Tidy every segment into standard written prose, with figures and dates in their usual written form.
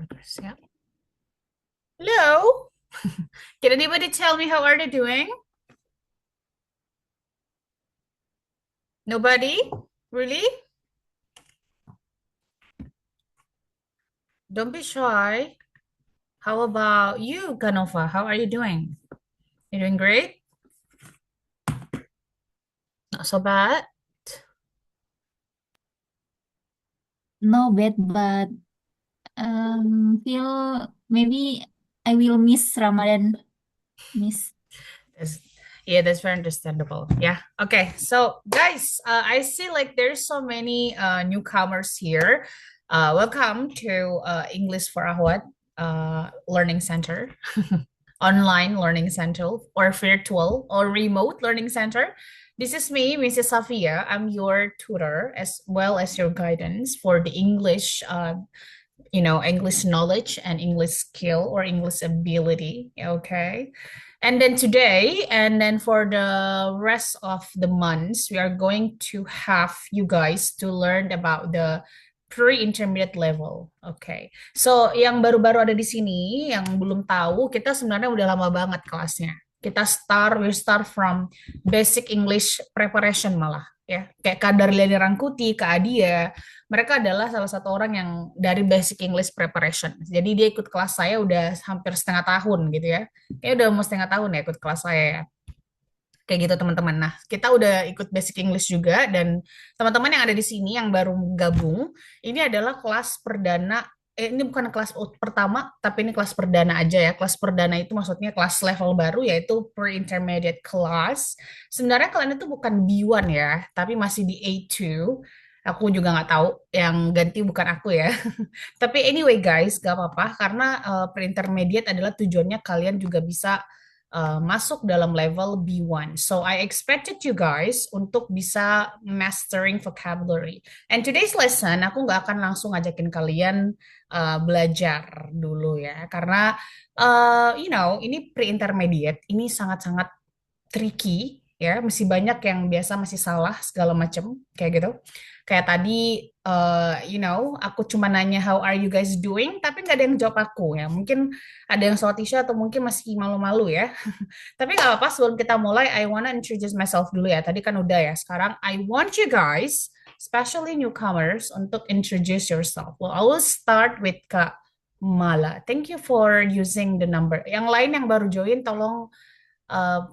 progress. Yeah. Hello. Can anybody tell me how are they doing? Nobody? Really? Don't be shy. How about you, Ganova? How are you doing? You doing great? Not so bad. No bad, but feel maybe I will miss Ramadan. Miss. That's, yeah, that's very understandable. Yeah. Okay. So, guys, I see like there's so many newcomers here. Welcome to English for Ahwat Learning Center, online learning center, or virtual or remote learning center. This is me, Mrs. Safia. I'm your tutor as well as your guidance for the English English knowledge and English skill or English ability. Okay. And then today, and then for the rest of the months, we are going to have you guys to learn about the pre-intermediate level. Okay. So, yang baru-baru ada di sini, yang belum tahu, kita sebenarnya udah lama banget kelasnya. We start from basic English preparation malah. Ya, kayak Kak Darliani Rangkuti, Kak Adia, mereka adalah salah satu orang yang dari Basic English Preparation. Jadi dia ikut kelas saya udah hampir setengah tahun gitu ya. Kayak udah mau setengah tahun ya ikut kelas saya ya. Kayak gitu teman-teman. Nah, kita udah ikut Basic English juga dan teman-teman yang ada di sini yang baru gabung, ini adalah kelas perdana ini bukan kelas pertama, tapi ini kelas perdana aja ya. Kelas perdana itu maksudnya kelas level baru yaitu pre-intermediate class. Sebenarnya kalian itu bukan B1 ya, tapi masih di A2. Aku juga nggak tahu, yang ganti bukan aku ya. Tapi anyway guys, gak apa-apa karena pre-intermediate adalah tujuannya kalian juga bisa masuk dalam level B1. So I expected you guys untuk bisa mastering vocabulary. And today's lesson aku nggak akan langsung ngajakin kalian belajar dulu ya, karena ini pre-intermediate, ini sangat-sangat tricky ya, masih banyak yang biasa masih salah segala macam kayak gitu. Kayak tadi, aku cuma nanya how are you guys doing, tapi nggak ada yang jawab aku ya. Mungkin ada yang salah Tisha atau mungkin masih malu-malu ya. Tapi nggak apa-apa, sebelum kita mulai, I wanna introduce myself dulu ya. Tadi kan udah ya, sekarang I want you guys, especially newcomers, untuk introduce yourself. Well, I will start with Kak Mala. Thank you for using the number. Yang lain yang baru join, tolong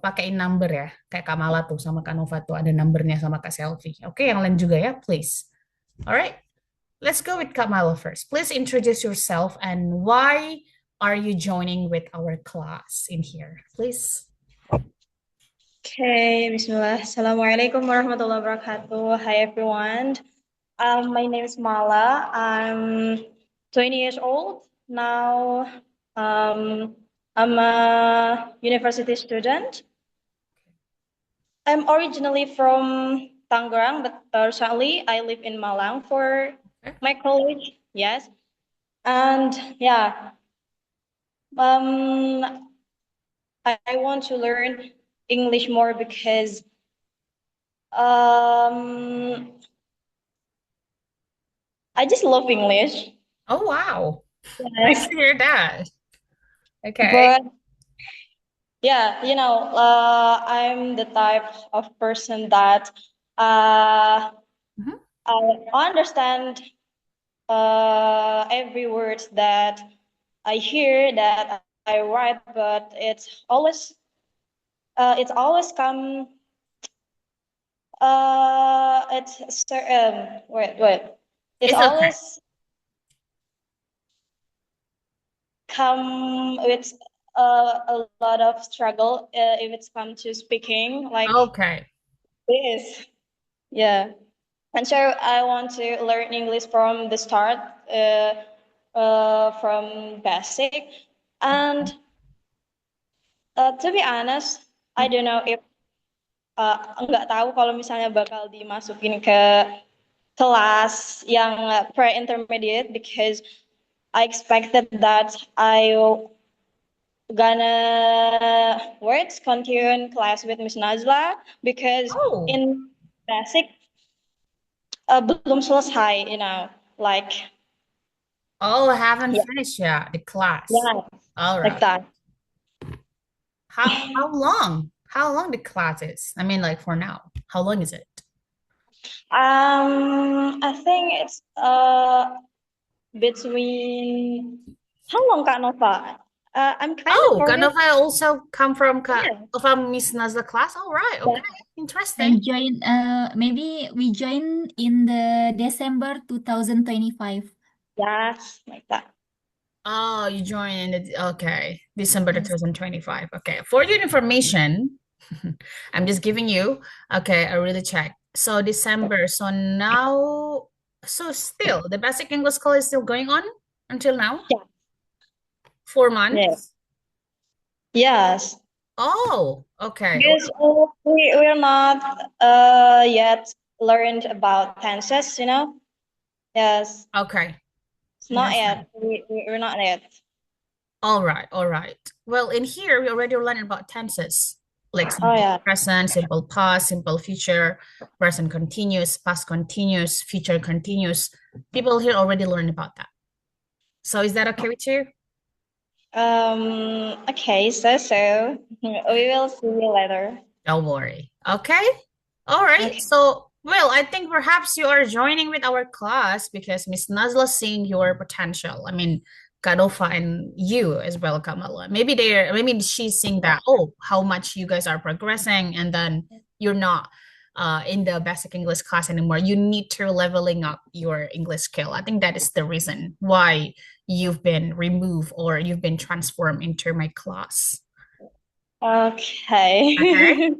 pakein number ya. Kayak Kak Mala tuh sama Kak Nova tuh ada numbernya sama Kak Selfie. Oke, yang lain juga ya, please. Alright, let's go with Kak Mala first. Please introduce yourself and why are you joining with our class in here, please. Okay, Bismillah. Assalamualaikum warahmatullahi wabarakatuh. Hi everyone. My name is Mala. I'm 20 years old now. I'm a university student. I'm originally from Tangerang, but recently I live in Malang for Okay. my college. Yes, and yeah, um, I want to learn English more because Um, I just love English. Oh, wow. Nice Yes. to hear that. Okay. But yeah, I'm the type of person that uh, Mhm. I understand every word that I hear that I write, but it's always come wait, it's It's okay. always come with a lot of struggle if it's come to speaking like Okay. this. Yeah. And so I want to learn English from the start, from basic. And to be honest, I don't know if nggak tahu kalau misalnya bakal dimasukin ke kelas yang pre-intermediate because I expected that I gonna words continue in class with Miss Nazla because Oh, in basic belum selesai, like Oh, haven't Yeah, finished yet the class. yeah, All like right. that. How long? How long the class is? I mean, like for now, how long is it? I think it's between how long, Kak Nova? I'm kind of Oh, forget. Kanova also come from Yeah, from Miss Nazla class. All right. yeah, Okay. I Interesting. join maybe we join in the December 2025. yes, like that. Oh, you joined in okay, December Yes. 2025. Okay. For your information, I'm just giving you, okay, I really check. So December. So now, so still the basic English call is still going on until now? Yeah, 4 months? yeah, yes. Oh, okay. Because we're not yet learned about tenses, you know? Yes, Okay. it's not Understand. yet. We're not yet. All right, all right. Well, in here, we already learned about tenses, like Oh simple yeah. present, simple past, simple future, present continuous, past continuous, future continuous. People here already learned about that. So is that okay with you? Okay, so we will see you later. Don't worry. Okay. All right. Okay. So, well, I think perhaps you are joining with our class because Miss Nazla seeing your potential. I mean, Kadofa and you as well, Kamala. Maybe she's seeing that, oh, how much you guys are progressing, and then you're not in the basic English class anymore. You need to leveling up your English skill. I think that is the reason why you've been removed or you've been transformed into my class. Okay. Okay.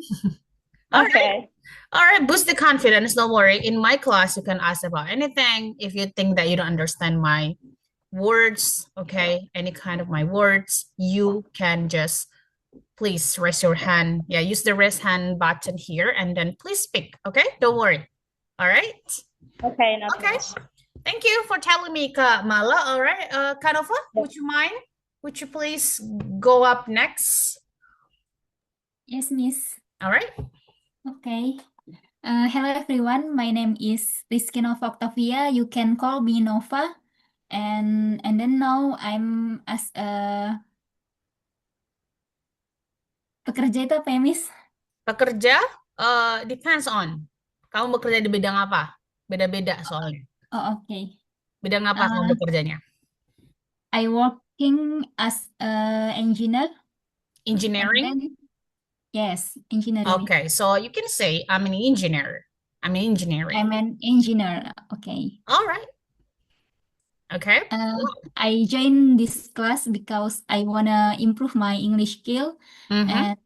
All right. Okay. All right, boost the confidence. Don't worry. In my class, you can ask about anything. If you think that you don't understand my words, okay, any kind of my words, you can just please raise your hand. Yeah, use the raise hand button here and then please speak, okay? Don't worry. All right. Okay, nothing Okay. else. Thank you for telling me, Kak Mala. All right. Kanova, would you mind? Would you please go up next? Yes, Miss. All right. Okay. Hello everyone. My name is Rizky Nova Octavia. You can call me Nova. And then now I'm as a pekerja itu apa ya, Miss? Pekerja, depends on. Kamu bekerja di bidang apa? Beda-beda soalnya. Oh, okay. Bidang apa kamu Uh, bekerjanya? I working as a engineer and Engineering? then yes, engineering. Okay, so you can say I'm an engineer. I'm in engineering. I'm an engineer. Okay. All right. Okay. I joined this class because I wanna improve my English skill, Mm-hmm. and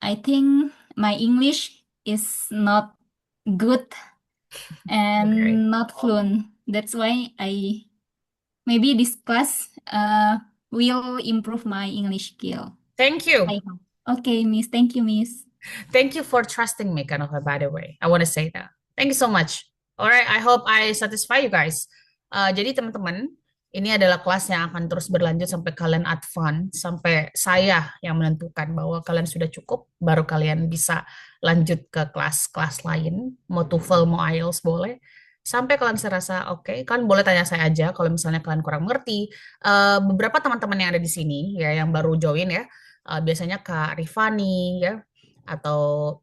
I think my English is not good Okay. and not fluent. That's why maybe this class will improve my English skill. Thank you. I hope. Okay, Miss. Thank you, Miss. Thank you for trusting me, Kanova, by the way. I want to say that. Thank you so much. All right, I hope I satisfy you guys. Jadi teman-teman, ini adalah kelas yang akan terus berlanjut sampai kalian advance, sampai saya yang menentukan bahwa kalian sudah cukup, baru kalian bisa lanjut ke kelas-kelas lain, mau TOEFL, mau IELTS boleh. Sampai kalian serasa oke, kalian boleh tanya saya aja kalau misalnya kalian kurang mengerti. Beberapa teman-teman yang ada di sini ya yang baru join ya, biasanya Kak Rifani ya, atau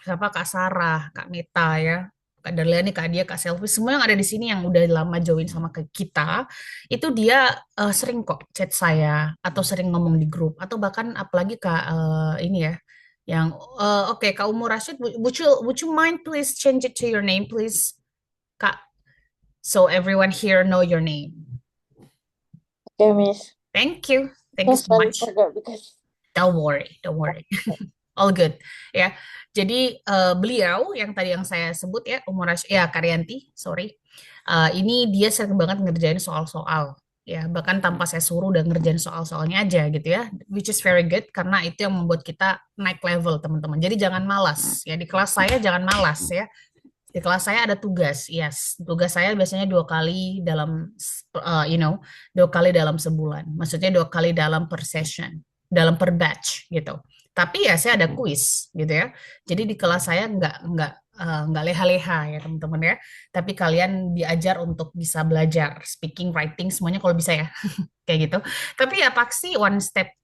siapa Kak Sarah, Kak Mita ya, Kak Darliani, Kak Dia, Kak Selvi, semua yang ada di sini yang udah lama join sama ke kita, itu dia sering kok chat saya atau sering ngomong di grup atau bahkan apalagi Kak ini ya, yang oke, Kak Umur Rashid, would you mind please change it to your name please, Kak, so everyone here know your name. Okay, Miss. Thank you. Thank you Yes, so I much. forgot because Don't worry, don't worry. All good ya. Jadi beliau yang tadi yang saya sebut ya, ya Karyanti, sorry. Ini dia sering banget ngerjain soal-soal ya, bahkan tanpa saya suruh udah ngerjain soal-soalnya aja gitu ya, which is very good karena itu yang membuat kita naik level teman-teman. Jadi jangan malas ya, di kelas saya jangan malas ya. Di kelas saya ada tugas, yes. Tugas saya biasanya 2 kali dalam, dua kali dalam sebulan. Maksudnya 2 kali dalam per session, dalam per batch gitu. Tapi ya saya ada kuis gitu ya. Jadi di kelas saya nggak nggak leha-leha ya teman-teman ya. Tapi kalian diajar untuk bisa belajar speaking, writing semuanya kalau bisa ya. Kayak gitu. Tapi ya pasti one step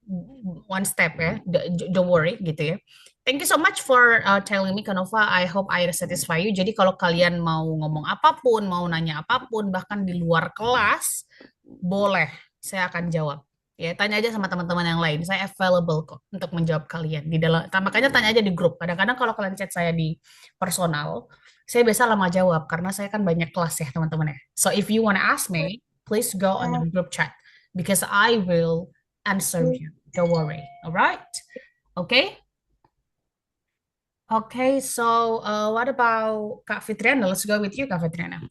ya. Don't worry gitu ya. Thank you so much for telling me Kanova. I hope I satisfy you. Jadi kalau kalian mau ngomong apapun, mau nanya apapun, bahkan di luar kelas, boleh. Saya akan jawab. Ya, tanya aja sama teman-teman yang lain. Saya available kok untuk menjawab kalian di dalam. Makanya tanya aja di grup. Kadang-kadang kalau kalian chat saya di personal, saya biasa lama jawab karena saya kan banyak kelas ya teman-teman ya. So if you wanna ask me, please go on the group chat because I will answer you. Don't worry. Alright? Okay? Okay, so what about Kak Fitriana? Let's go with you, Kak Fitriana.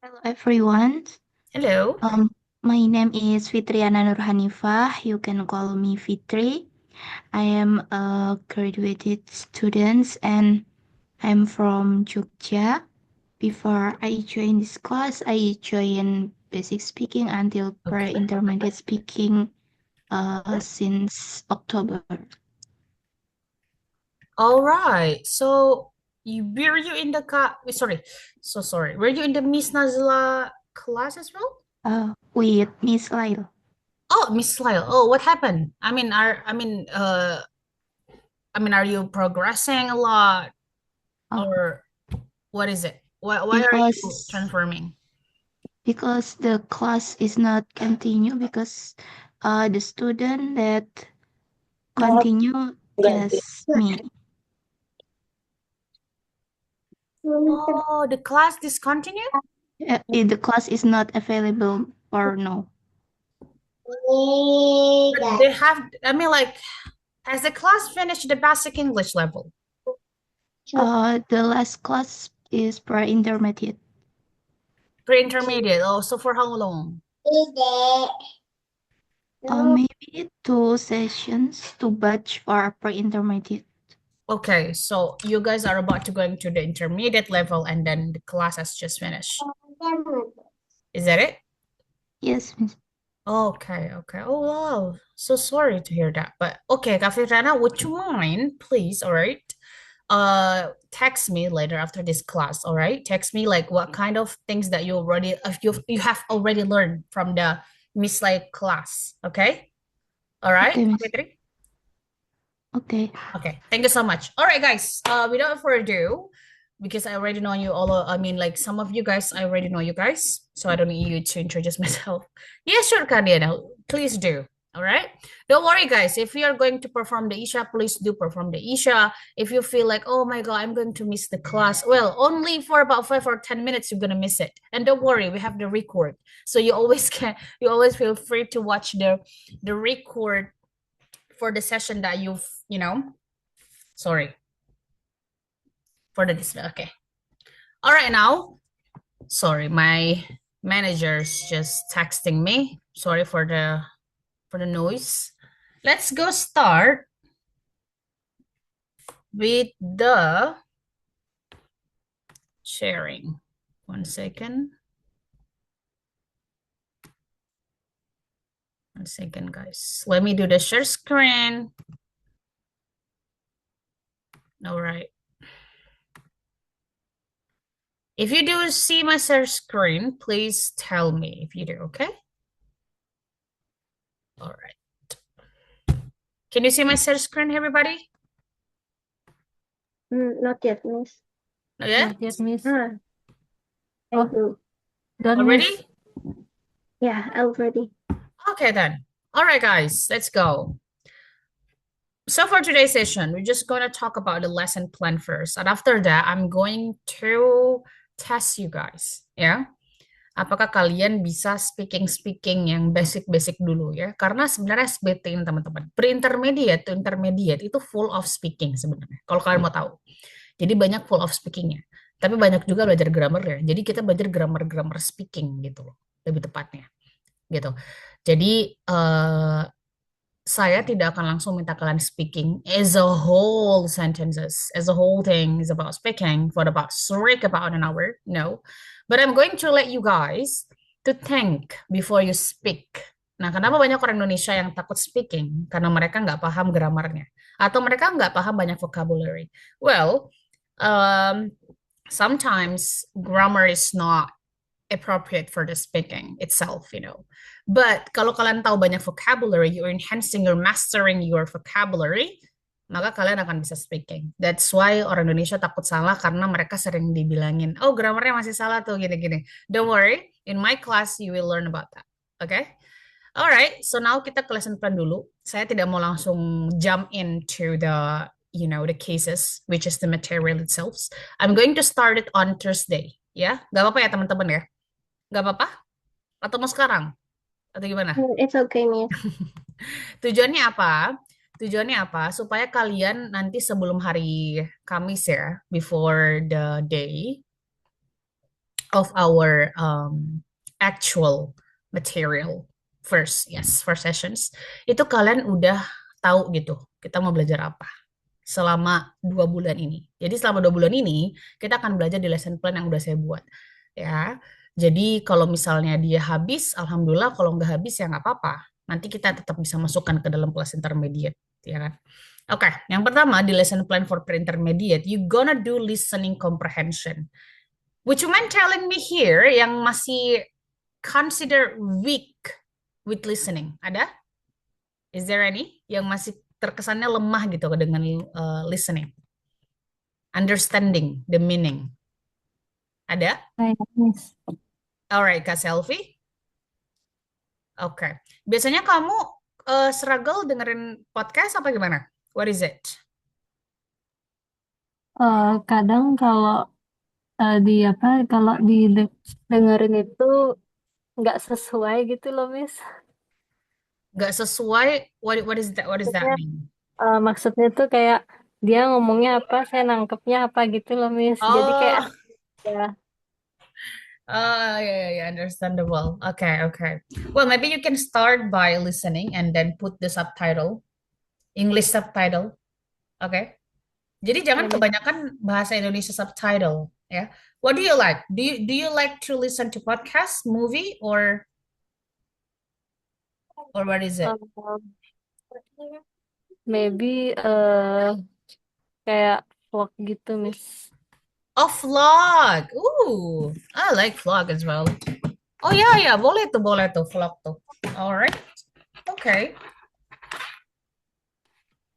Hello everyone. Hello. My name is Fitriana Nurhanifah. You can call me Fitri. I am a graduated student and I'm from Jogja. Before I join this class, I joined basic speaking until Okay. pre-intermediate speaking since October. All right. So were you in the sorry. Were you in the Miss Nazla class as well? With Miss Lyle. Oh, Miss Lyle. Oh, what happened? I mean, are you progressing a lot, or what is it? Why are you transforming? Because the class is not continue because the student that continue just me. Oh, the class discontinued? The class is not available or no. But they have, has the class finished the basic English level? The last class is pre-intermediate. Pre-intermediate. Oh, so for how long? Maybe 2 sessions, 2 batch for pre-intermediate. Okay, so you guys are about to go into the intermediate level and then the class has just finished. Is that it? Yes, Miss. Okay. Oh, wow. So sorry to hear that. But okay, Kak Fitrana, would you mind, please, all right? Text me later after this class, all right? Text me like what kind of things that you have already learned from the Miss Lai class, okay? All right, Okay, Miss. Fitri? Okay. Okay, thank you so much. All right, guys, without further ado, because I already know you all, some of you guys, I already know you guys, so I don't need you to introduce myself. Yeah, sure, Kandiana, please do. All right. Don't worry, guys. If you are going to perform the Isha, please do perform the Isha. If you feel like, oh my God, I'm going to miss the class, well, only for about 5 or 10 minutes, you're going to miss it. And don't worry, we have the record. So you always feel free to watch the record for the session that sorry. For the display. Okay. All right, now. Sorry, my manager's just texting me. Sorry for the noise. Let's go start with the sharing. 1 second. 1 second, guys. Let me do the share screen. All right. If you do see my share screen, please tell me if you do, okay? All right. Can you see my share screen, everybody? Not yet, Miss. Not yet? Not yet, Miss. Thank you. Done, Already? Miss. Yeah, already. Okay, then. All right, guys, let's go. So for today's session, we're just going to talk about the lesson plan first. And after that, I'm going to test you guys, ya. Apakah kalian bisa speaking yang basic-basic dulu ya? Karena sebenarnya SBT ini teman-teman, pre-intermediate to intermediate itu full of speaking sebenarnya. Kalau kalian mau tahu. Jadi banyak full of speakingnya. Tapi banyak juga belajar grammar ya. Jadi kita belajar grammar speaking gitu loh, lebih tepatnya. Gitu. Jadi saya tidak akan langsung minta kalian speaking as a whole sentences, as a whole thing is about speaking for about an hour. No, but I'm going to let you guys to think before you speak. Nah, kenapa banyak orang Indonesia yang takut speaking? Karena mereka nggak paham grammarnya. atau mereka nggak paham banyak vocabulary. Well, um, sometimes grammar is not appropriate for the speaking itself, you know. But kalau kalian tahu banyak vocabulary, you're enhancing, you're mastering your vocabulary, maka kalian akan bisa speaking. That's why orang Indonesia takut salah karena mereka sering dibilangin, oh grammarnya masih salah tuh gini-gini. Don't worry, in my class you will learn about that. Okay? Alright, so now kita ke lesson plan dulu. Saya tidak mau langsung jump into the, you know, the cases, which is the material itself. I'm going to start it on Thursday. Ya, nggak apa-apa ya teman-teman ya? Nggak apa-apa? Atau mau sekarang? Atau gimana? It's okay, Miss. Tujuannya apa? Tujuannya apa? Supaya kalian nanti sebelum hari Kamis ya, before the day of our actual material first, yes, first sessions, itu kalian udah tahu gitu, kita mau belajar apa selama 2 bulan ini. Jadi selama 2 bulan ini kita akan belajar di lesson plan yang udah saya buat, ya. Jadi kalau misalnya dia habis, alhamdulillah. Kalau nggak habis ya nggak apa-apa. Nanti kita tetap bisa masukkan ke dalam kelas intermediate, ya kan? Oke, yang pertama di lesson plan for pre-intermediate, you gonna do listening comprehension. Would you mind telling me here yang masih consider weak with listening? Ada? Is there any yang masih terkesannya lemah gitu dengan listening? Understanding the meaning. Ada? Miss. Alright, Kak Selfie. Oke. Biasanya kamu struggle dengerin podcast apa gimana? What is it? Kadang kalau kalau dengerin itu nggak sesuai gitu loh, Miss. Nggak sesuai? What is that? What does that Maksudnya, mean? maksudnya tuh kayak dia ngomongnya apa, saya nangkepnya apa gitu loh, Miss. Jadi kayak Oh, ya, yeah, understandable. Okay, okay. Well, maybe you can start by listening and then put the subtitle, English subtitle. Okay. Jadi ya, jangan Miss. kebanyakan bahasa Indonesia subtitle, ya. What do you like? Do you like to listen to podcast, movie, or what is it? Um, maybe kayak vlog gitu, Miss. Oh, vlog. Ooh, I like vlog as well. Oh ya, boleh tuh vlog tuh. Alright, okay.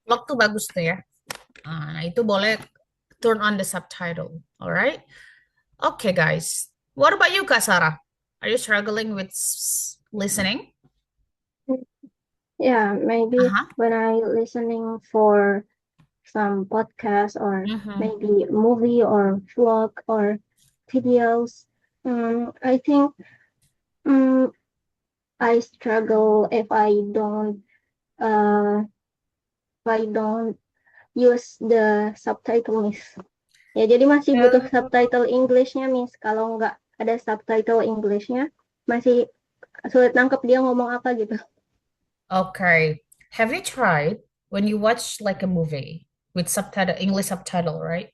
Vlog tuh bagus tuh ya. Nah, itu boleh turn on the subtitle. Alright. Okay, guys. What about you, Kak Sarah? Are you struggling with listening? Yeah, maybe Uh-huh. when I listening for some podcast or Mhm. maybe movie or vlog or videos, I think I struggle if I don't use the subtitle, Miss. Ya, jadi masih butuh subtitle Englishnya, Miss. Kalau nggak ada subtitle Englishnya, masih sulit nangkep dia ngomong apa gitu. Okay. Have you tried when you watch like a movie with subtitle, English subtitle, right?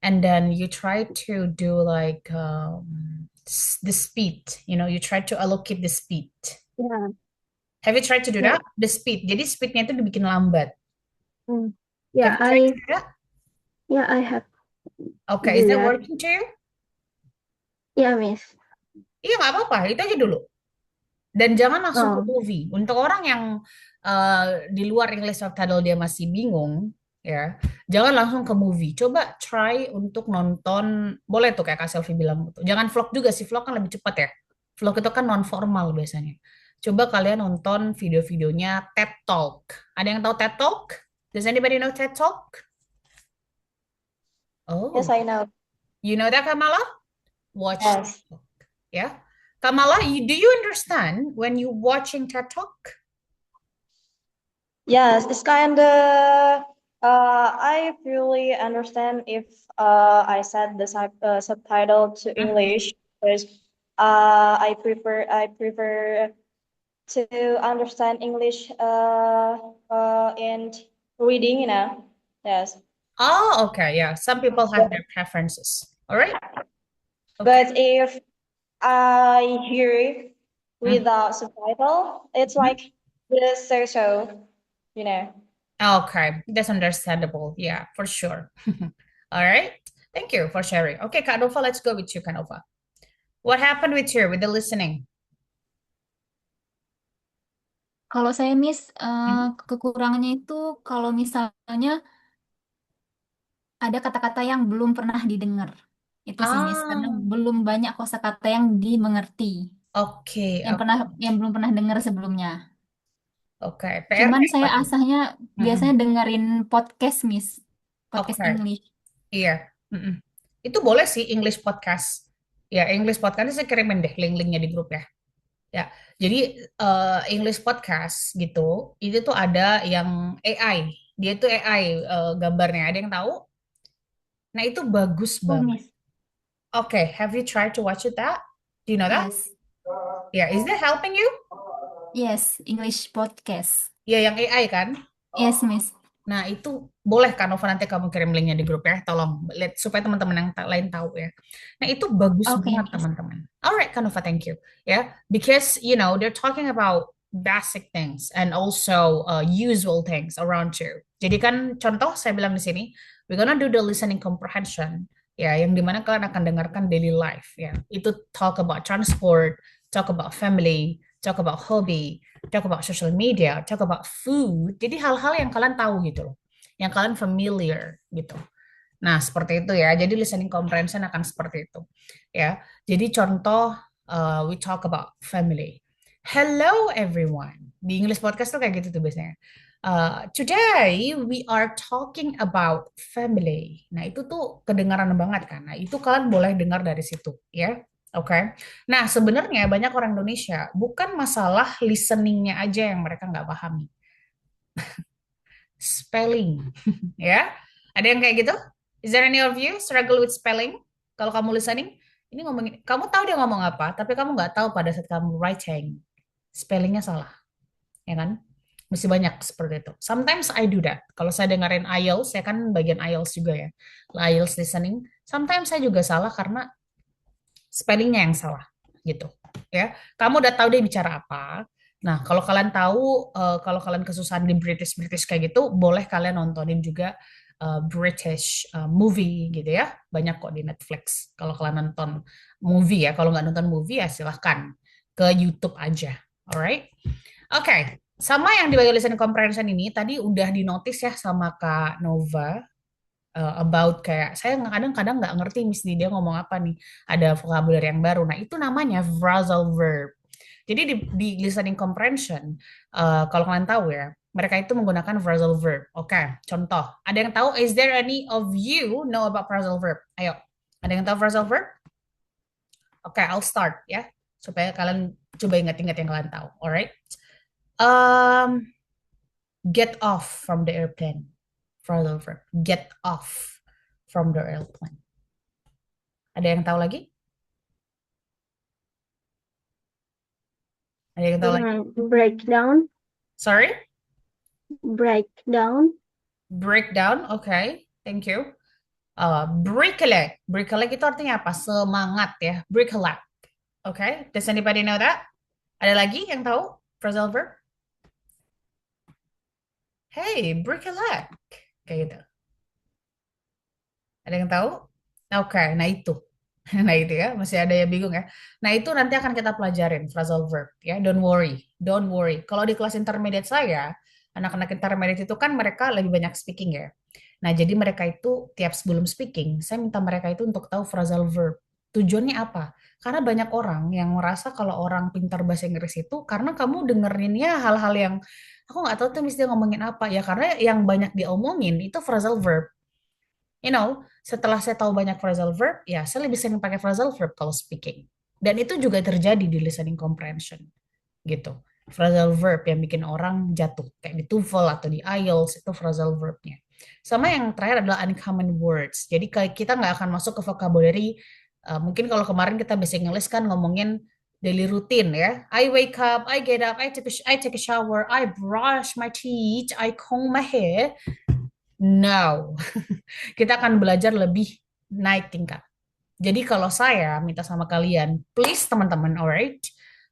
And then you try to do like the speed, you try to allocate the speed. Ya, Have you tried to do ya, that? The speed. Jadi speednya itu dibikin lambat. ya, Have you tried to do that? I have Okay, is do that that. working to you? Ya, Miss. Iya, nggak apa-apa. Itu aja dulu. Dan jangan langsung ke Oh, movie. Untuk orang yang di luar English subtitle dia masih bingung, ya, jangan langsung ke movie. Coba try untuk nonton, boleh tuh kayak Kak Selfie bilang gitu. Jangan vlog juga sih, vlog kan lebih cepat ya. Vlog itu kan non formal biasanya. Coba kalian nonton video-videonya TED Talk. Ada yang tahu TED Talk? Does anybody know TED Talk? Yes, Oh, I know. you know that, Kamala? Watch TED Yes. Talk. Yeah. Kamala, do you understand when you watching TED Talk? Yes, it's kind of. I really understand if I set the subtitle to English because I prefer to understand English and reading. Yes. Oh, okay. Yeah. Some people have their preferences. All right. Okay. But if I hear it without subtitle, it's Mhm. like just so. Okay, that's understandable. Yeah, for sure. All right. Thank you for sharing. Okay, Kak Nova, let's go with you, Kak Nova. What happened with you with the listening? Kalau saya Miss, Mhm. kekurangannya itu kalau misalnya ada kata-kata yang belum pernah didengar. Itu sih Miss, karena Ah, belum banyak kosakata yang dimengerti, oke, yang belum pernah dengar sebelumnya. oke. PR-nya Cuman apa saya tuh? asahnya Mm-mm. biasanya dengerin podcast Miss, podcast Oke, English. iya. Mm-mm. Itu boleh sih English podcast. Ya, English podcast saya kirimin deh link-linknya di grup ya. Ya, jadi English podcast gitu, itu tuh ada yang AI. Dia tuh AI gambarnya. Ada yang tahu? Nah, itu bagus Oh banget. Miss, Oke, have you tried to watch it that? Do you know that? yes, Yeah, is that helping you? yes, English podcast. Ya, yang AI kan? Yes Miss. Nah, itu boleh kan Nova nanti kamu kirim linknya di grup ya. Tolong lihat supaya teman-teman yang lain tahu ya. Nah, itu bagus Oke banget Miss. teman-teman. Alright, Kanova, thank you. Ya, because they're talking about basic things and also usual things around you. Jadi kan contoh saya bilang di sini, we're gonna do the listening comprehension. Ya, yang dimana kalian akan dengarkan daily life. Ya, itu talk about transport, talk about family, talk about hobby, talk about social media, talk about food. Jadi hal-hal yang kalian tahu gitu loh, yang kalian familiar gitu. Nah, seperti itu ya. Jadi listening comprehension akan seperti itu. Ya. Jadi contoh we talk about family. Hello everyone. Di English podcast tuh kayak gitu tuh biasanya. Today we are talking about family. Nah, itu tuh kedengaran banget kan. Nah, itu kalian boleh dengar dari situ ya. Oke. Nah, sebenarnya banyak orang Indonesia bukan masalah listeningnya aja yang mereka nggak pahami. Spelling, ya. Ada yang kayak gitu? Is there any of you struggle with spelling? Kalau kamu listening, ini ngomongin, kamu tahu dia ngomong apa, tapi kamu nggak tahu pada saat kamu writing, spellingnya salah, ya kan? Mesti banyak seperti itu. Sometimes I do that. Kalau saya dengerin IELTS, saya kan bagian IELTS juga ya. IELTS listening. Sometimes saya juga salah karena spellingnya yang salah gitu ya. Kamu udah tahu dia bicara apa. Nah, kalau kalian tahu kalau kalian kesusahan di British British kayak gitu, boleh kalian nontonin juga British movie gitu ya. Banyak kok di Netflix. Kalau kalian nonton movie ya, kalau nggak nonton movie ya silahkan ke YouTube aja. Alright? Oke, okay. Sama yang di Bio Listening Comprehension ini tadi udah dinotis ya sama Kak Nova about kayak saya kadang-kadang nggak ngerti Miss dia ngomong apa nih, ada vocabulary yang baru. Nah, itu namanya phrasal verb. Jadi di listening comprehension, kalau kalian tahu ya, mereka itu menggunakan phrasal verb. Oke, contoh. Ada yang tahu, is there any of you know about phrasal verb? Ayo, ada yang tahu phrasal verb? Oke, I'll start ya, supaya kalian coba ingat-ingat yang kalian tahu. Alright? Um, get off from the airplane. Phrasal verb. Get off from the airplane. Ada yang tahu lagi? Ada yang tahu lagi? Breakdown, Sorry? breakdown, Breakdown. Okay. Thank you. Break a leg. Break a leg itu artinya apa? Semangat ya. Break a leg. Okay. Does anybody know that? Ada lagi yang tahu phrasal verb? Hey, break a leg. Kayak gitu. Ada yang tahu? Oke, nah itu. Nah itu ya, masih ada yang bingung ya. Nah itu nanti akan kita pelajarin phrasal verb ya. Don't worry, don't worry. Kalau di kelas intermediate saya, anak-anak intermediate itu kan mereka lebih banyak speaking ya. Nah jadi mereka itu tiap sebelum speaking, saya minta mereka itu untuk tahu phrasal verb. Tujuannya apa? Karena banyak orang yang merasa kalau orang pintar bahasa Inggris itu karena kamu dengerinnya hal-hal yang aku nggak tahu tuh mesti ngomongin apa ya. Karena yang banyak diomongin itu phrasal verb. Setelah saya tahu banyak phrasal verb, ya saya lebih sering pakai phrasal verb kalau speaking. Dan itu juga terjadi di listening comprehension, gitu. Phrasal verb yang bikin orang jatuh, kayak di TOEFL atau di IELTS, itu phrasal verbnya. Sama yang terakhir adalah uncommon words. Jadi kita nggak akan masuk ke vocabulary, mungkin kalau kemarin kita basic English kan ngomongin daily routine ya. I wake up, I get up, I take a shower, I brush my teeth, I comb my hair. No, kita akan belajar lebih naik tingkat. Jadi kalau saya minta sama kalian, please teman-teman, alright,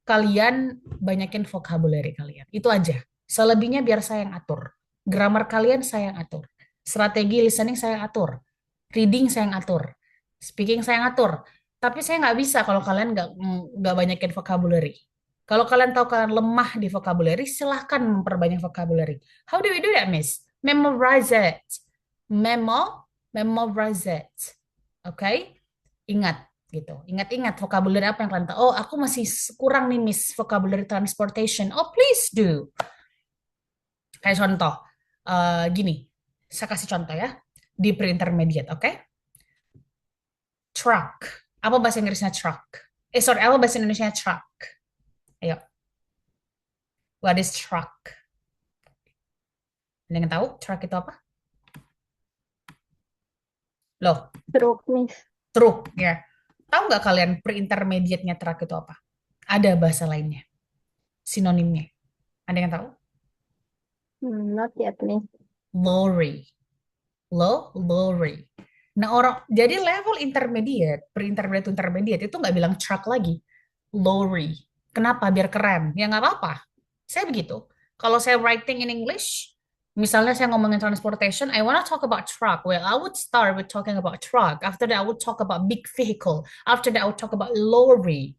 kalian banyakin vocabulary kalian. Itu aja. Selebihnya biar saya yang atur. Grammar kalian saya yang atur. Strategi listening saya yang atur. Reading saya yang atur. Speaking saya yang atur. Tapi saya nggak bisa kalau kalian nggak banyakin vocabulary. Kalau kalian tahu kalian lemah di vocabulary, silahkan memperbanyak vocabulary. How do we do that, Miss? Memorize it. Memorize it. Oke? Ingat gitu. Ingat-ingat vocabulary apa yang kalian tahu. Oh, aku masih kurang nih, Miss, vocabulary transportation. Oh, please do. Kayak contoh, gini, saya kasih contoh ya, di pre-intermediate, oke? Truck. Apa bahasa Inggrisnya truck? Sorry, apa bahasa Indonesia truck? Ayo, what is truck? Ada yang tahu truck itu apa? Loh, Truk, Miss. truk, ya. Tahu nggak kalian pre-intermediate-nya truck itu apa? Ada bahasa lainnya, sinonimnya. Ada yang tahu? Not yet, Miss. Lorry. Lorry. Nah, jadi level intermediate, pre-intermediate to intermediate itu nggak bilang truck lagi, lorry. Kenapa? Biar keren. Ya nggak apa-apa. Saya begitu. Kalau saya writing in English, misalnya saya ngomongin transportation, I wanna talk about truck. Well, I would start with talking about truck. After that, I would talk about big vehicle. After that, I would talk about lorry.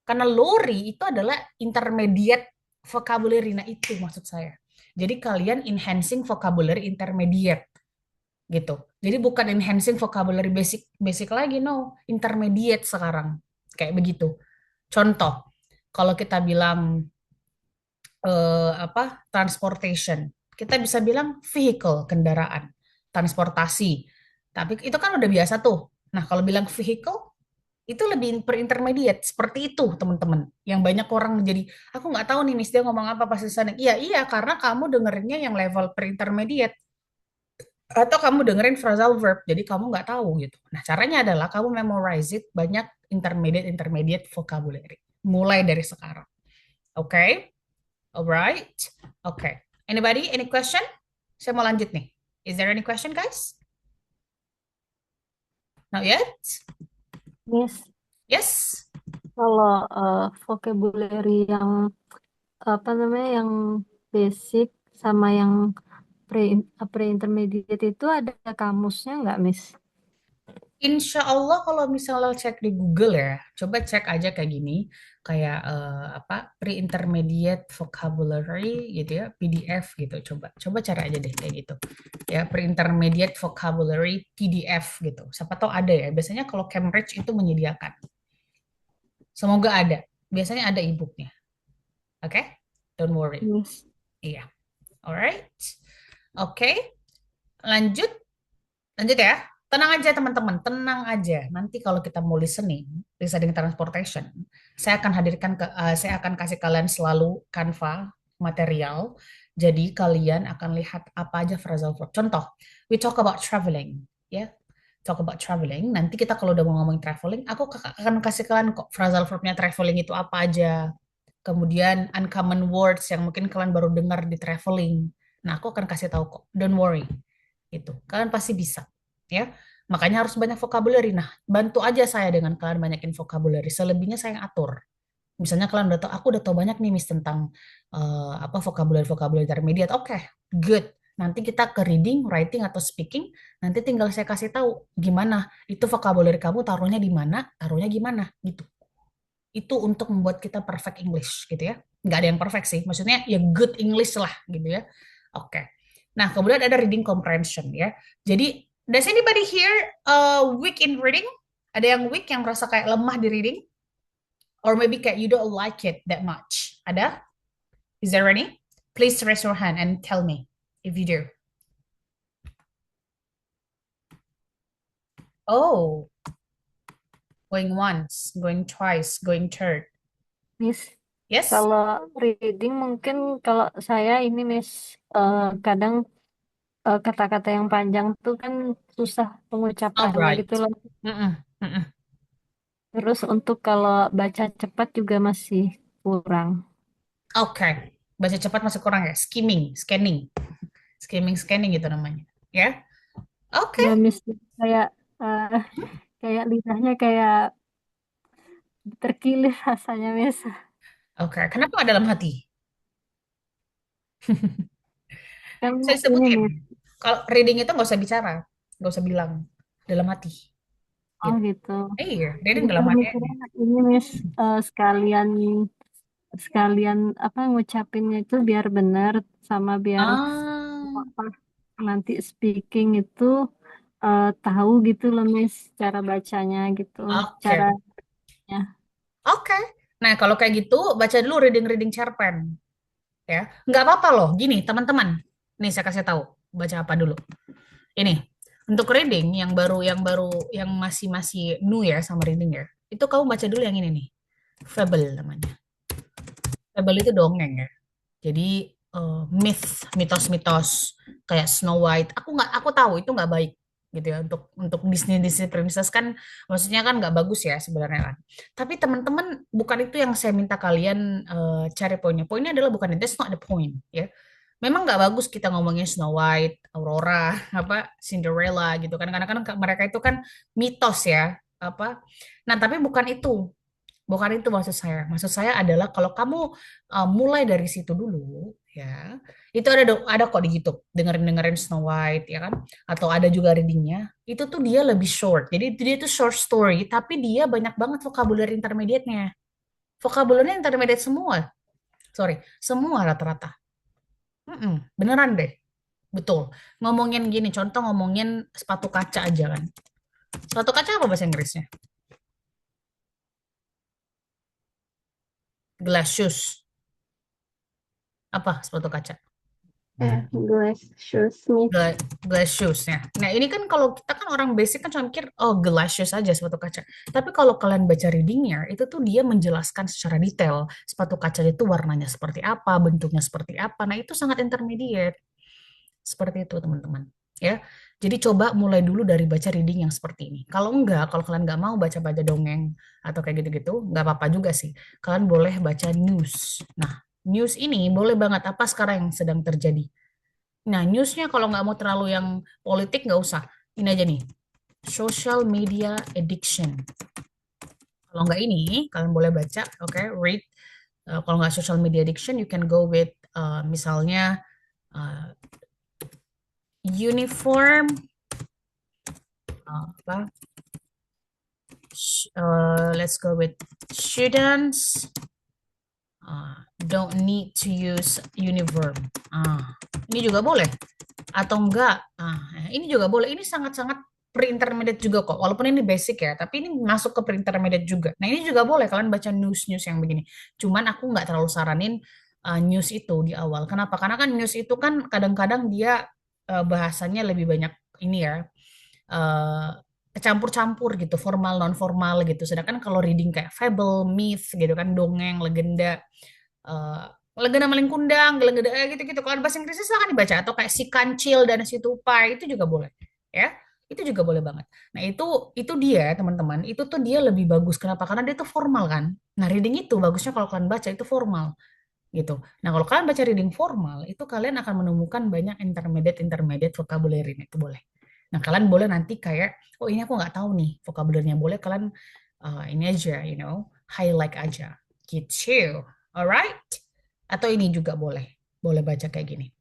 Karena lorry itu adalah intermediate vocabulary. Nah, itu maksud saya. Jadi kalian enhancing vocabulary intermediate gitu. Jadi bukan enhancing vocabulary basic basic lagi, no, intermediate sekarang. Kayak begitu. Contoh, kalau kita bilang apa? Transportation. Kita bisa bilang vehicle, kendaraan, transportasi. Tapi itu kan udah biasa tuh. Nah, kalau bilang vehicle itu lebih per intermediate seperti itu teman-teman yang banyak orang jadi aku nggak tahu nih Miss dia ngomong apa pas di sana iya iya karena kamu dengerinnya yang level per intermediate atau kamu dengerin phrasal verb jadi kamu nggak tahu gitu. Nah caranya adalah kamu memorize it banyak intermediate vocabulary mulai dari sekarang. Oke, okay? Alright, oke. Okay. Anybody, any question? Saya mau lanjut nih. Is there any question, guys? Not yet? Miss, Yes. kalau vocabulary yang apa namanya yang basic sama yang pre intermediate itu ada kamusnya nggak, Miss? Insya Allah kalau misalnya cek di Google ya, coba cek aja kayak gini, kayak apa pre-intermediate vocabulary gitu ya, PDF gitu. Coba cari aja deh kayak gitu. Ya, pre-intermediate vocabulary PDF gitu. Siapa tahu ada ya. Biasanya kalau Cambridge itu menyediakan. Semoga ada. Biasanya ada e-booknya. Oke? Don't worry. Miss. Iya. Alright. Oke. Lanjut. Lanjut ya. Tenang aja teman-teman, tenang aja. Nanti kalau kita mau listening transportation, saya akan kasih kalian selalu Canva material. Jadi kalian akan lihat apa aja phrasal verb. Contoh, we talk about traveling, ya. Talk about traveling. Nanti kita kalau udah mau ngomongin traveling, aku akan kasih kalian kok phrasal verbnya traveling itu apa aja. Kemudian uncommon words yang mungkin kalian baru dengar di traveling. Nah, aku akan kasih tahu kok. Don't worry. Gitu. Kalian pasti bisa, ya. Makanya harus banyak vocabulary. Nah, bantu aja saya dengan kalian banyakin vocabulary. Selebihnya saya yang atur. Misalnya kalian udah tahu, aku udah tahu banyak nih Miss tentang apa vocabulary intermediate. Oke, good. Nanti kita ke reading, writing atau speaking. Nanti tinggal saya kasih tahu gimana itu vocabulary kamu taruhnya di mana, taruhnya gimana gitu. Itu untuk membuat kita perfect English gitu ya. Nggak ada yang perfect sih. Maksudnya ya good English lah gitu ya. Oke. Nah, kemudian ada reading comprehension ya. Jadi, does anybody here weak in reading? Ada yang weak yang merasa kayak lemah di reading? Or maybe kayak you don't like it that much. Ada? Is there any? Please raise your hand and tell me if you do. Oh, going once, going twice, going third. Miss, Yes? kalau reading mungkin kalau saya ini Miss kadang kata-kata yang panjang tuh kan susah pengucapannya Alright. gitu loh. Mm-mm, mm-mm. Terus untuk kalau baca cepat juga masih kurang. Oke. Baca cepat masih kurang ya? Scanning gitu namanya. Ya? Oke. Ya Miss, kayak kayak lidahnya kayak terkilir rasanya Miss. Oke. Kenapa nggak dalam hati? kan Saya ini sebutin. Miss. Kalau reading itu nggak usah bicara, nggak usah bilang dalam hati. Oh Gitu. gitu. Iya, reading Jadi dalam kan hati aja. mikirnya ini Miss sekalian sekalian apa ngucapinnya itu biar benar sama biar Ah, apa nanti speaking itu tahu gitu loh Miss cara bacanya gitu oke. caranya. Oke. Nah, kalau kayak gitu, baca dulu reading-reading cerpen. Ya, nggak apa-apa loh. Gini, teman-teman. Nih, saya kasih tahu. Baca apa dulu. Ini, untuk reading yang masih masih new ya sama reading ya. Itu kamu baca dulu yang ini nih. Fable namanya. Fable itu dongeng ya. Jadi mitos-mitos kayak Snow White. Aku tahu itu nggak baik gitu ya untuk Disney Princess kan maksudnya kan nggak bagus ya sebenarnya kan. Tapi teman-teman bukan itu yang saya minta kalian cari poinnya. Poinnya adalah bukan itu, that's not the point ya. Memang nggak bagus kita ngomongin Snow White, Aurora, apa Cinderella gitu kan karena kan mereka itu kan mitos ya apa. Nah, tapi bukan itu. Bukan itu maksud saya. Maksud saya adalah kalau kamu mulai dari situ dulu, ya, itu ada kok di YouTube. Dengerin Snow White, ya kan? Atau ada juga readingnya. Itu tuh dia lebih short. Jadi dia tuh short story, tapi dia banyak banget vocabulary intermediate-nya. Vocabulary intermediate semua. Sorry, semua rata-rata. Beneran deh. Betul. Ngomongin gini, contoh ngomongin sepatu kaca aja kan. Sepatu kaca apa bahasa Inggrisnya? Glass shoes. Apa sepatu kaca? Glass shoes, Miss. Glass shoes ya. Nah ini kan kalau kita kan orang basic kan cuma mikir oh glass shoes aja sepatu kaca. Tapi kalau kalian baca readingnya itu tuh dia menjelaskan secara detail sepatu kaca itu warnanya seperti apa, bentuknya seperti apa. Nah itu sangat intermediate seperti itu teman-teman. Ya, jadi coba mulai dulu dari baca reading yang seperti ini. Kalau enggak, kalau kalian nggak mau baca-baca dongeng atau kayak gitu-gitu, nggak apa-apa juga sih. Kalian boleh baca news. Nah, news ini boleh banget apa sekarang yang sedang terjadi. Nah, newsnya kalau nggak mau terlalu yang politik nggak usah. Ini aja nih, social media addiction. Kalau nggak ini, kalian boleh baca, oke, read. Kalau nggak social media addiction, you can go with misalnya uh, uniform apa? Let's go with students don't need to use uniform. Ini juga boleh. Atau enggak, ini juga boleh. Ini sangat-sangat pre-intermediate juga kok. Walaupun ini basic ya, tapi ini masuk ke pre-intermediate juga. Nah ini juga boleh kalian baca news-news yang begini. Cuman aku nggak terlalu saranin news itu di awal. Kenapa? Karena kan news itu kan kadang-kadang dia bahasanya lebih banyak ini ya, eh, campur-campur gitu, formal non formal gitu. Sedangkan kalau reading kayak fable, myth gitu kan, dongeng, legenda, eh, legenda maling kundang, legenda gitu-gitu. Kalau bahasa Inggrisnya silahkan dibaca atau kayak si kancil dan si tupai itu juga boleh, ya. Itu juga boleh banget. Nah, itu dia, teman-teman. Itu tuh dia lebih bagus. Kenapa? Karena dia tuh formal kan. Nah, reading itu bagusnya kalau kalian baca itu formal gitu. Nah, kalau kalian baca reading formal, itu kalian akan menemukan banyak intermediate vocabulary itu boleh. Nah, kalian boleh nanti kayak, oh ini aku nggak tahu nih vocabulary-nya. Boleh kalian ini aja, highlight aja. Gitu. Alright? Atau ini juga boleh. Boleh baca kayak gini.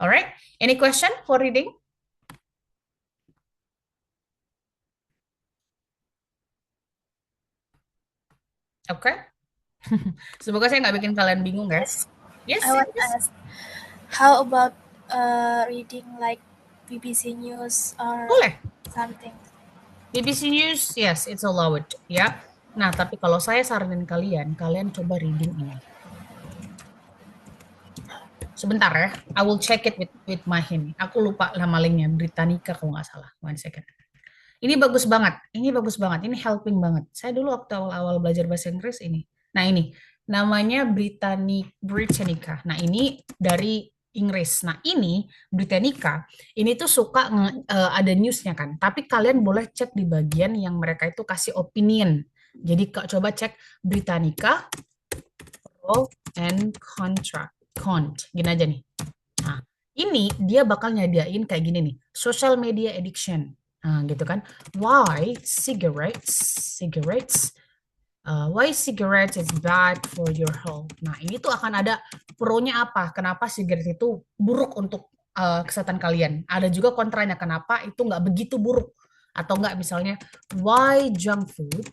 Alright? Any question for reading? Oke. Semoga saya nggak bikin kalian bingung, guys. Yes, I want to yes. ask, how about reading like BBC News or Boleh. something? BBC News, yes, it's allowed. Ya. Nah, tapi kalau saya saranin kalian coba reading ini. Sebentar ya, I will check it with my him. Aku lupa nama linknya, Britannica kalau nggak salah. One second. Ini bagus banget, ini helping banget. Saya dulu waktu awal-awal belajar bahasa Inggris ini. Nah ini, namanya Britannica. Nah ini dari Inggris. Nah ini Britannica, ini tuh suka ada newsnya kan. Tapi kalian boleh cek di bagian yang mereka itu kasih opinion. Jadi coba cek Britannica, pro and contra. Gini aja nih. Nah, ini dia bakal nyediain kayak gini nih, social media addiction. Nah, gitu kan. Why cigarettes is bad for your health. Nah, ini tuh akan ada pro-nya apa? Kenapa cigarette itu buruk untuk kesehatan kalian. Ada juga kontranya, kenapa itu nggak begitu buruk. Atau nggak misalnya, why junk food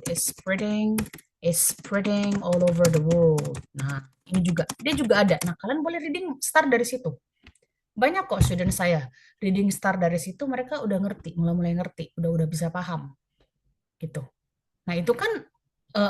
is spreading all over the world. Nah, ini juga dia juga ada. Nah, kalian boleh reading start dari situ. Banyak kok student saya reading start dari situ, mereka udah ngerti, mulai ngerti, udah bisa paham gitu. Nah, itu kan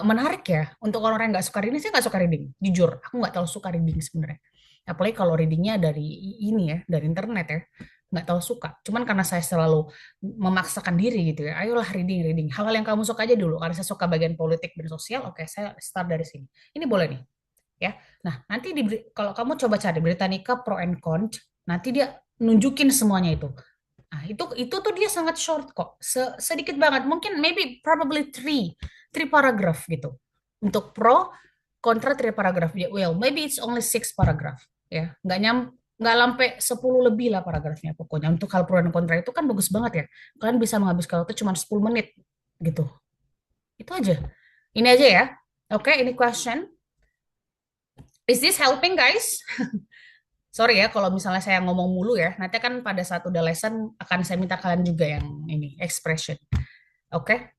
menarik ya untuk orang yang nggak suka reading. Saya nggak suka reading, jujur, aku nggak terlalu suka reading sebenarnya. Apalagi kalau readingnya dari ini ya, dari internet ya, nggak tahu suka. Cuman karena saya selalu memaksakan diri gitu ya, ayolah reading. Hal-hal yang kamu suka aja dulu. Karena saya suka bagian politik dan sosial, oke, saya start dari sini. Ini boleh nih, ya. Nah, nanti kalau kamu coba cari Britannica pro and con, nanti dia nunjukin semuanya itu. Nah, itu tuh dia sangat short kok. Sedikit banget. Mungkin maybe probably three paragraph gitu. Untuk pro, kontra 3 paragraph. Well, maybe it's only 6 paragraph ya. Nggak sampai 10 lebih lah paragrafnya pokoknya. Untuk hal pro dan kontra itu kan bagus banget ya. Kalian bisa menghabiskan waktu cuma 10 menit gitu. Itu aja. Ini aja ya. Oke, ini question. Is this helping guys? Sorry ya kalau misalnya saya ngomong mulu ya. Nanti kan pada saat udah lesson akan saya minta kalian juga yang ini expression. Oke?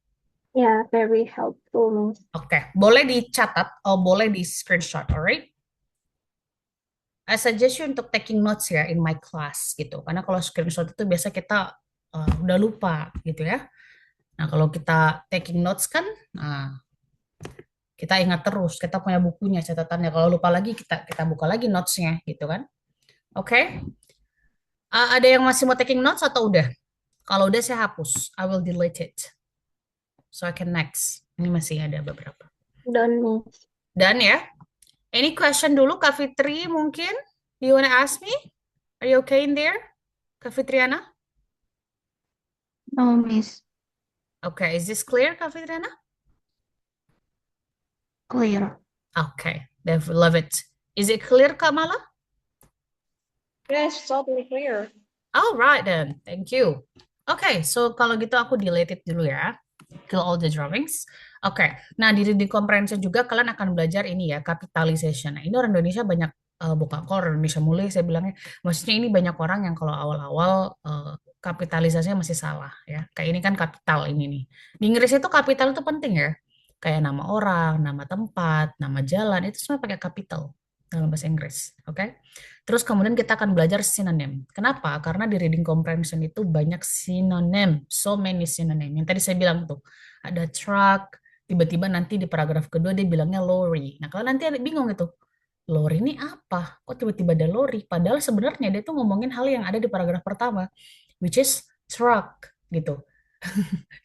Yeah, very helpful, Miss. Oke. Boleh dicatat atau boleh di screenshot, alright? I suggest you untuk taking notes ya in my class gitu. Karena kalau screenshot itu biasa kita udah lupa gitu ya. Nah, kalau kita taking notes kan kita ingat terus, kita punya bukunya, catatannya. Kalau lupa lagi kita buka lagi notes-nya gitu kan. Oke? Ada yang masih mau taking notes atau udah? Kalau udah saya hapus. I will delete it. So I can next. Ini masih ada beberapa. Done, Miss. Dan ya. Any question dulu, Kak Fitri mungkin? You wanna ask me? Are you okay in there? Kak Fitriana? No, Miss. Okay, is this clear, Kak Fitriana? Clear. Okay, love it. Is it clear, Kak Mala? Yes, totally clear. All right then, thank you. Okay, so kalau gitu aku delete it dulu ya. Kill all the drawings. Oke, nah di reading comprehension juga kalian akan belajar ini ya, capitalization. Nah, ini orang Indonesia banyak, bukan kok orang Indonesia mulai saya bilangnya, maksudnya ini banyak orang yang kalau awal-awal kapitalisasinya masih salah ya. Kayak ini kan kapital ini nih. Di Inggris itu kapital itu penting ya. Kayak nama orang, nama tempat, nama jalan, itu semua pakai capital dalam bahasa Inggris. Oke? Terus kemudian kita akan belajar sinonim. Kenapa? Karena di reading comprehension itu banyak sinonim, so many synonym. Yang tadi saya bilang tuh, ada truck, tiba-tiba nanti di paragraf kedua dia bilangnya lorry. Nah, kalau nanti ada bingung itu, lorry ini apa? Kok tiba-tiba ada lorry? Padahal sebenarnya dia tuh ngomongin hal yang ada di paragraf pertama, which is truck gitu.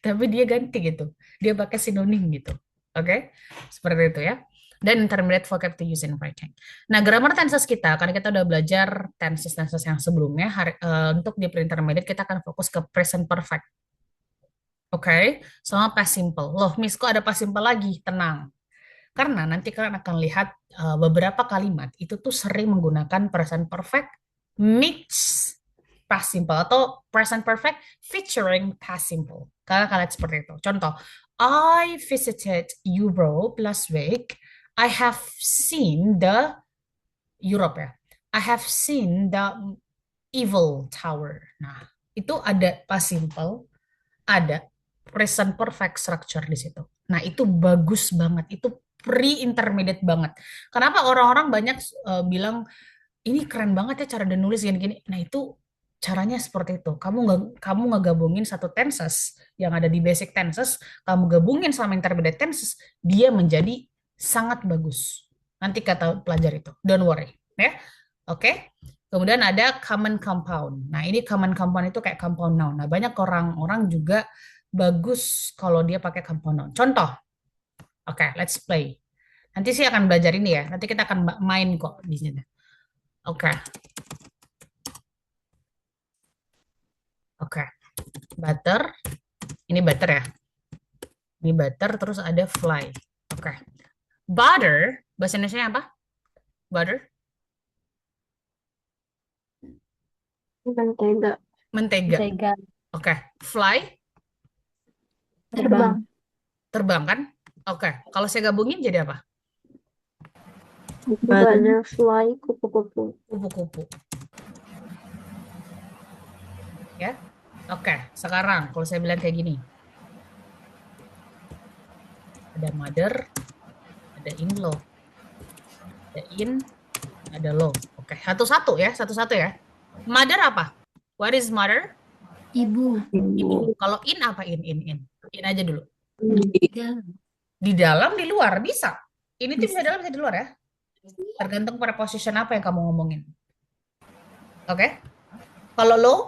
Tapi dia ganti gitu. Dia pakai sinonim gitu. Oke? Seperti itu ya. Dan intermediate vocab to use in writing. Nah, grammar tenses kita, karena kita udah belajar tenses-tenses yang sebelumnya, untuk di pre-intermediate kita akan fokus ke present perfect. Oke? Sama past simple. Loh, Miss, kok ada past simple lagi? Tenang. Karena nanti kalian akan lihat beberapa kalimat itu tuh sering menggunakan present perfect mix past simple atau present perfect featuring past simple. Kalian akan lihat seperti itu. Contoh, I visited Europe last week. I have seen the Europe ya. I have seen the Eiffel Tower. Nah, itu ada past simple, ada present perfect structure di situ. Nah, itu bagus banget. Itu pre-intermediate banget. Kenapa orang-orang banyak bilang ini keren banget ya cara dia nulis gini-gini. Nah, itu caranya seperti itu. Kamu ngegabungin satu tenses yang ada di basic tenses, kamu gabungin sama intermediate tenses, dia menjadi sangat bagus. Nanti kata pelajar itu. Don't worry, ya. Oke. Kemudian ada common compound. Nah, ini common compound itu kayak compound noun. Nah, banyak orang-orang juga bagus kalau dia pakai compound noun. Contoh. Oke, let's play. Nanti sih akan belajar ini ya. Nanti kita akan main kok di sini. Oke. Oke. Butter. Ini butter ya. Ini butter terus ada fly. Oke. Butter, bahasa Indonesia apa? Butter? Mentega. Mentega. Mentega. Oke. Fly? Terbang. Terbang kan? Oke. Kalau saya gabungin jadi apa? Butterfly, kupu-kupu. Kupu-kupu. Ya. Oke, sekarang kalau saya bilang kayak gini. Ada mother, ada in-law. Ada in, ada law. Oke, satu-satu ya, satu-satu ya. Mother apa? What is mother? Ibu. Ibu. Kalau in apa in? In aja dulu. Dalam. Di dalam, di luar, bisa. Ini tuh bisa Bisa. dalam, bisa di luar ya. Tergantung preposition apa yang kamu ngomongin. Oke? Kalau law,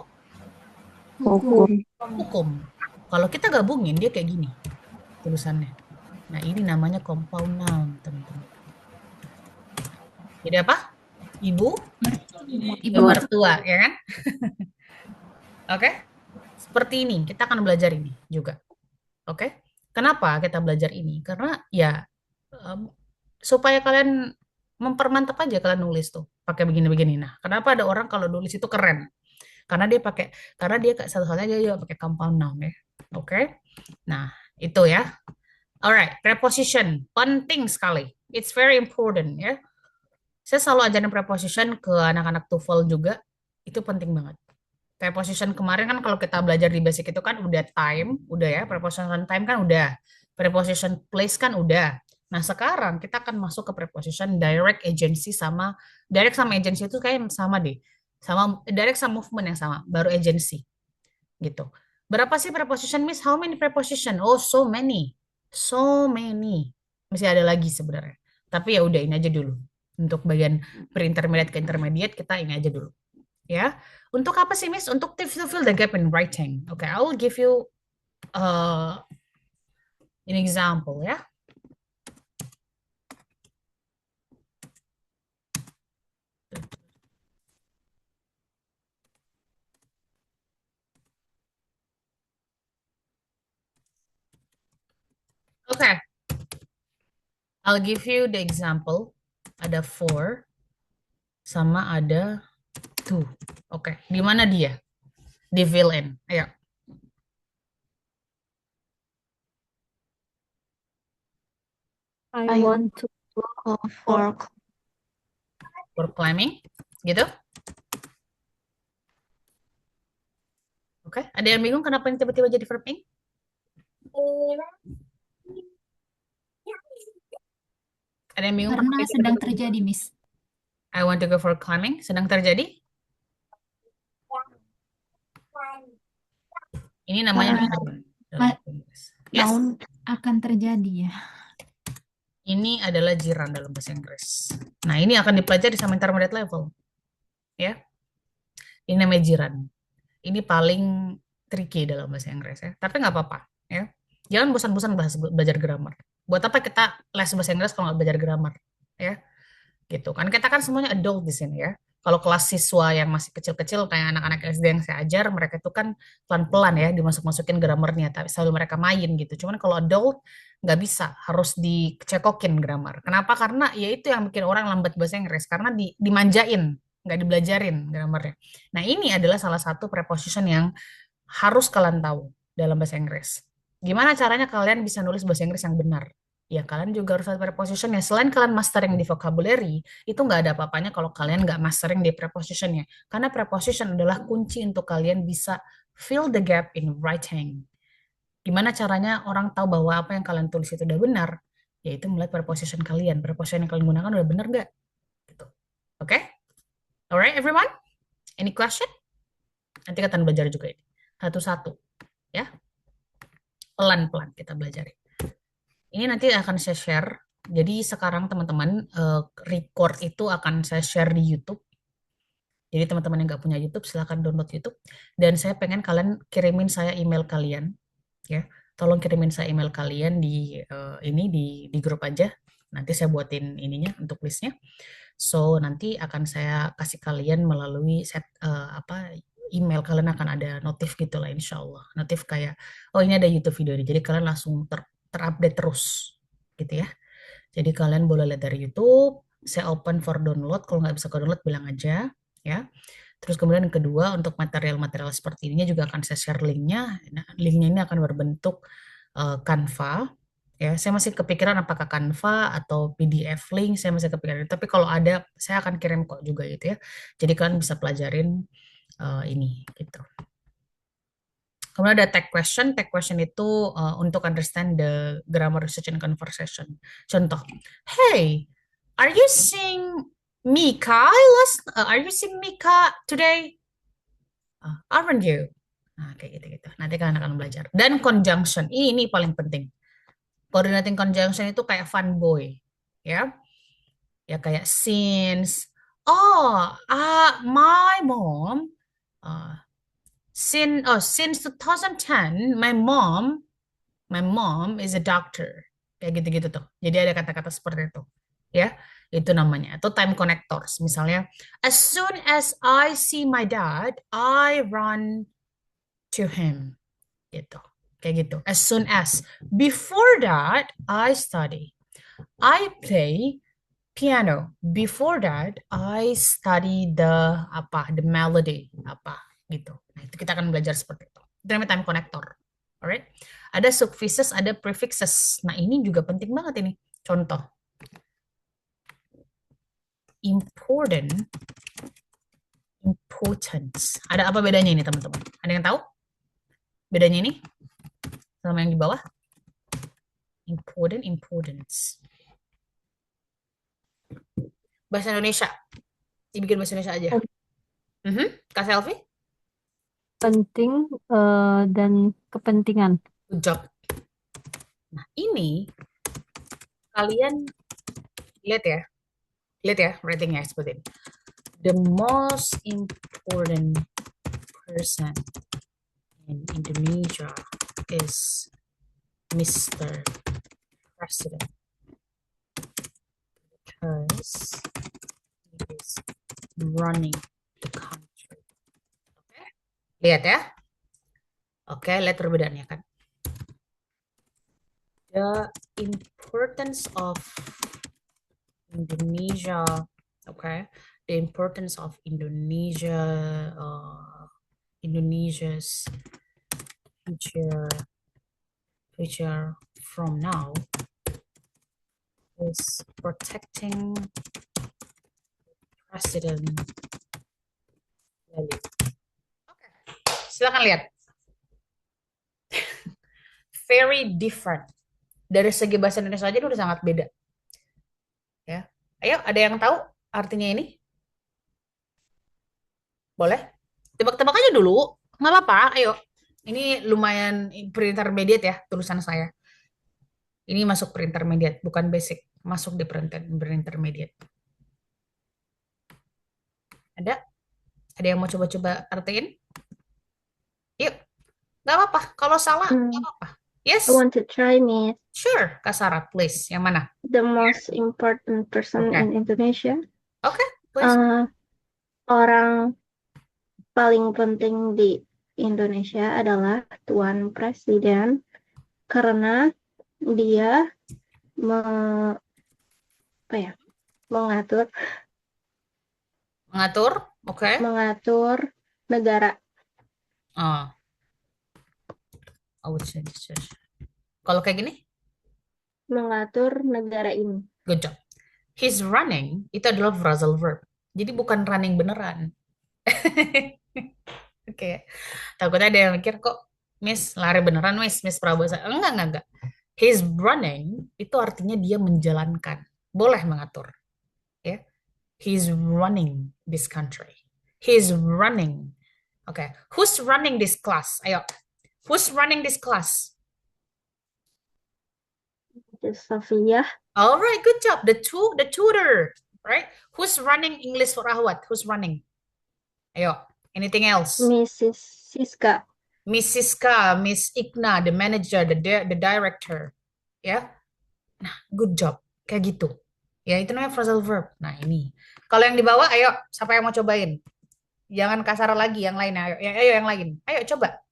Hukum. hukum. Kalau kita gabungin, dia kayak gini tulisannya. Nah, ini namanya compound noun, teman-teman. Jadi apa? Ibu, Ibu mertua, ya kan? Oke? Seperti ini, kita akan belajar ini juga. Oke? Kenapa kita belajar ini? Karena ya supaya kalian mempermantap aja kalian nulis tuh pakai begini-begini. Nah, kenapa ada orang kalau nulis itu keren? Karena dia satu-satunya dia juga pakai compound noun ya. Oke? Nah, itu ya. Alright, preposition penting sekali. It's very important ya. Saya selalu ajarin preposition ke anak-anak TOEFL juga. Itu penting banget. Preposition kemarin kan kalau kita belajar di basic itu kan udah time, udah ya. Preposition time kan udah. Preposition place kan udah. Nah, sekarang kita akan masuk ke preposition direct agency sama direct sama agency itu kayak sama deh. Sama direct sama movement yang sama, baru agency gitu. Berapa sih preposition, Miss? How many preposition? Oh, so many. So many. Masih ada lagi sebenarnya. Tapi ya udah ini aja dulu. Untuk bagian pre-intermediate ke intermediate kita ini aja dulu. Ya. Untuk apa sih, Miss? Untuk to fill the gap in writing. Okay, I will give you an example ya. Okay. I'll give you the example. Ada 4 sama ada 2. Oke, di mana dia? Di fill in. Ayo. I want to Go for climbing, gitu. Oke, ada yang bingung kenapa ini tiba-tiba jadi verb ing? Ada yang bingung karena kenapa ini sedang tiba-tiba terjadi, Miss. I want to go for climbing, sedang terjadi? Ini namanya Karena noun dalam bahasa Inggris. Yes, noun. akan terjadi ya. ini adalah jiran dalam bahasa Inggris. Nah, ini akan dipelajari sama intermediate level. Ya. Ini namanya jiran. Ini paling tricky dalam bahasa Inggris ya. Tapi nggak apa-apa ya. Jangan bosan-bosan belajar grammar. Buat apa kita les bahasa Inggris kalau nggak belajar grammar ya? Gitu kan. Kita kan semuanya adult di sini ya. Kalau kelas siswa yang masih kecil-kecil kayak anak-anak SD yang saya ajar, mereka itu kan pelan-pelan ya dimasuk-masukin grammarnya, tapi selalu mereka main gitu. Cuman kalau adult nggak bisa, harus dicekokin grammar. Kenapa? Karena ya itu yang bikin orang lambat bahasa Inggris, karena dimanjain, nggak dibelajarin grammarnya. Nah, ini adalah salah satu preposition yang harus kalian tahu dalam bahasa Inggris. Gimana caranya kalian bisa nulis bahasa Inggris yang benar? Ya, kalian juga harus ada prepositionnya. Selain kalian mastering di vocabulary, itu nggak ada apa-apanya kalau kalian nggak mastering di prepositionnya. Karena preposition adalah kunci untuk kalian bisa fill the gap in writing. Gimana caranya orang tahu bahwa apa yang kalian tulis itu udah benar? Yaitu melihat preposition kalian. Preposition yang kalian gunakan udah benar nggak? Gitu. Oke? Okay? Alright, everyone? Any question? Nanti kita belajar juga ini. Satu-satu. Ya. Pelan-pelan kita belajar. Ini nanti akan saya share. Jadi sekarang teman-teman record itu akan saya share di YouTube. Jadi teman-teman yang nggak punya YouTube silahkan download YouTube. Dan saya pengen kalian kirimin saya email kalian, ya. Tolong kirimin saya email kalian di ini di grup aja. Nanti saya buatin ininya untuk listnya. So nanti akan saya kasih kalian melalui email kalian akan ada notif gitu lah insya Allah. Notif kayak oh ini ada YouTube video ini. Jadi kalian langsung terupdate terus gitu ya. Jadi kalian boleh lihat dari YouTube, saya open for download, kalau nggak bisa ke download bilang aja ya. Terus kemudian yang kedua untuk material-material seperti ini juga akan saya share linknya. Nah, linknya ini akan berbentuk Canva Ya, saya masih kepikiran apakah Canva atau PDF link, saya masih kepikiran. Tapi kalau ada, saya akan kirim kok juga gitu ya. Jadi kalian bisa pelajarin ini gitu. Kemudian ada tag question. Tag question itu untuk understand the grammar research and conversation. Contoh, hey, are you seeing Mika? Are you seeing Mika today? Aren't you? Nah, kayak gitu-gitu. Nanti kalian akan belajar. Dan conjunction, ini paling penting. Coordinating conjunction itu kayak fun boy, ya. Ya kayak since. Oh, my mom, uh, since 2010, my mom is a doctor. Kayak gitu-gitu tuh. Jadi ada kata-kata seperti itu. Ya, itu namanya. Atau time connectors. Misalnya, as soon as I see my dad, I run to him. Gitu. Kayak gitu. As soon as. Before that, I study. I play piano. Before that, I study the melody apa gitu. Nah, itu kita akan belajar seperti itu. Itu namanya time connector. Alright? Ada suffixes, ada prefixes. Nah, ini juga penting banget ini. Contoh. Important, importance. Ada apa bedanya ini, teman-teman? Ada yang tahu? Bedanya ini sama yang di bawah? Important, importance. Bahasa Indonesia. Dibikin bahasa Indonesia aja. Kak Selvi? Penting dan kepentingan. Good job. Nah, ini kalian lihat ya. Lihat ya ratingnya seperti ini. The most important person in Indonesia is Mr. President because he is running the country. Oke. Lihat ya. Oke, lihat perbedaannya kan. The importance of Indonesia, okay, the importance of Indonesia's future from now is protecting President value. Okay. Silakan lihat. Very different. Dari segi bahasa Indonesia aja udah sangat beda. Ya. Ayo, ada yang tahu artinya ini? Boleh? Tebak-tebak aja dulu. Nggak apa-apa, ayo. Ini lumayan pre-intermediate ya, tulisan saya. Ini masuk pre-intermediate, bukan basic. Masuk di pre-intermediate. Ada? Ada yang mau coba-coba artiin? Yuk. Nggak apa-apa. Kalau salah, nggak apa-apa. Yes? I want to try, Miss. Sure, Kak Sarah, please. Yang mana? The most important person Okay. in Indonesia. Okay, please. Orang paling penting di Indonesia adalah Tuan Presiden karena dia mengatur Oke. mengatur negara. I would say this. Kalau kayak gini? Mengatur negara ini. Good job. He's running, itu adalah phrasal verb. Jadi bukan running beneran. Oke. Takutnya ada yang mikir kok Miss lari beneran, Miss Prabosa. Enggak. He's running itu artinya dia menjalankan. Boleh mengatur. Ya. He's running this country. He's running. Oke. Who's running this class? Ayo. Who's running this class? Sofia. All right, good job. The tutor, right? Who's running English for Ahwat? Who's running? Ayo, anything else? Mrs. Siska. Miss Siska, Miss Ikna, the manager, the director. Ya. Nah, good job. Kayak gitu. Ya, itu namanya phrasal verb. Nah, ini. Kalau yang di bawah, ayo, siapa yang mau cobain? Jangan kasar lagi, yang lain. Ayo yang lain. Ayo, coba.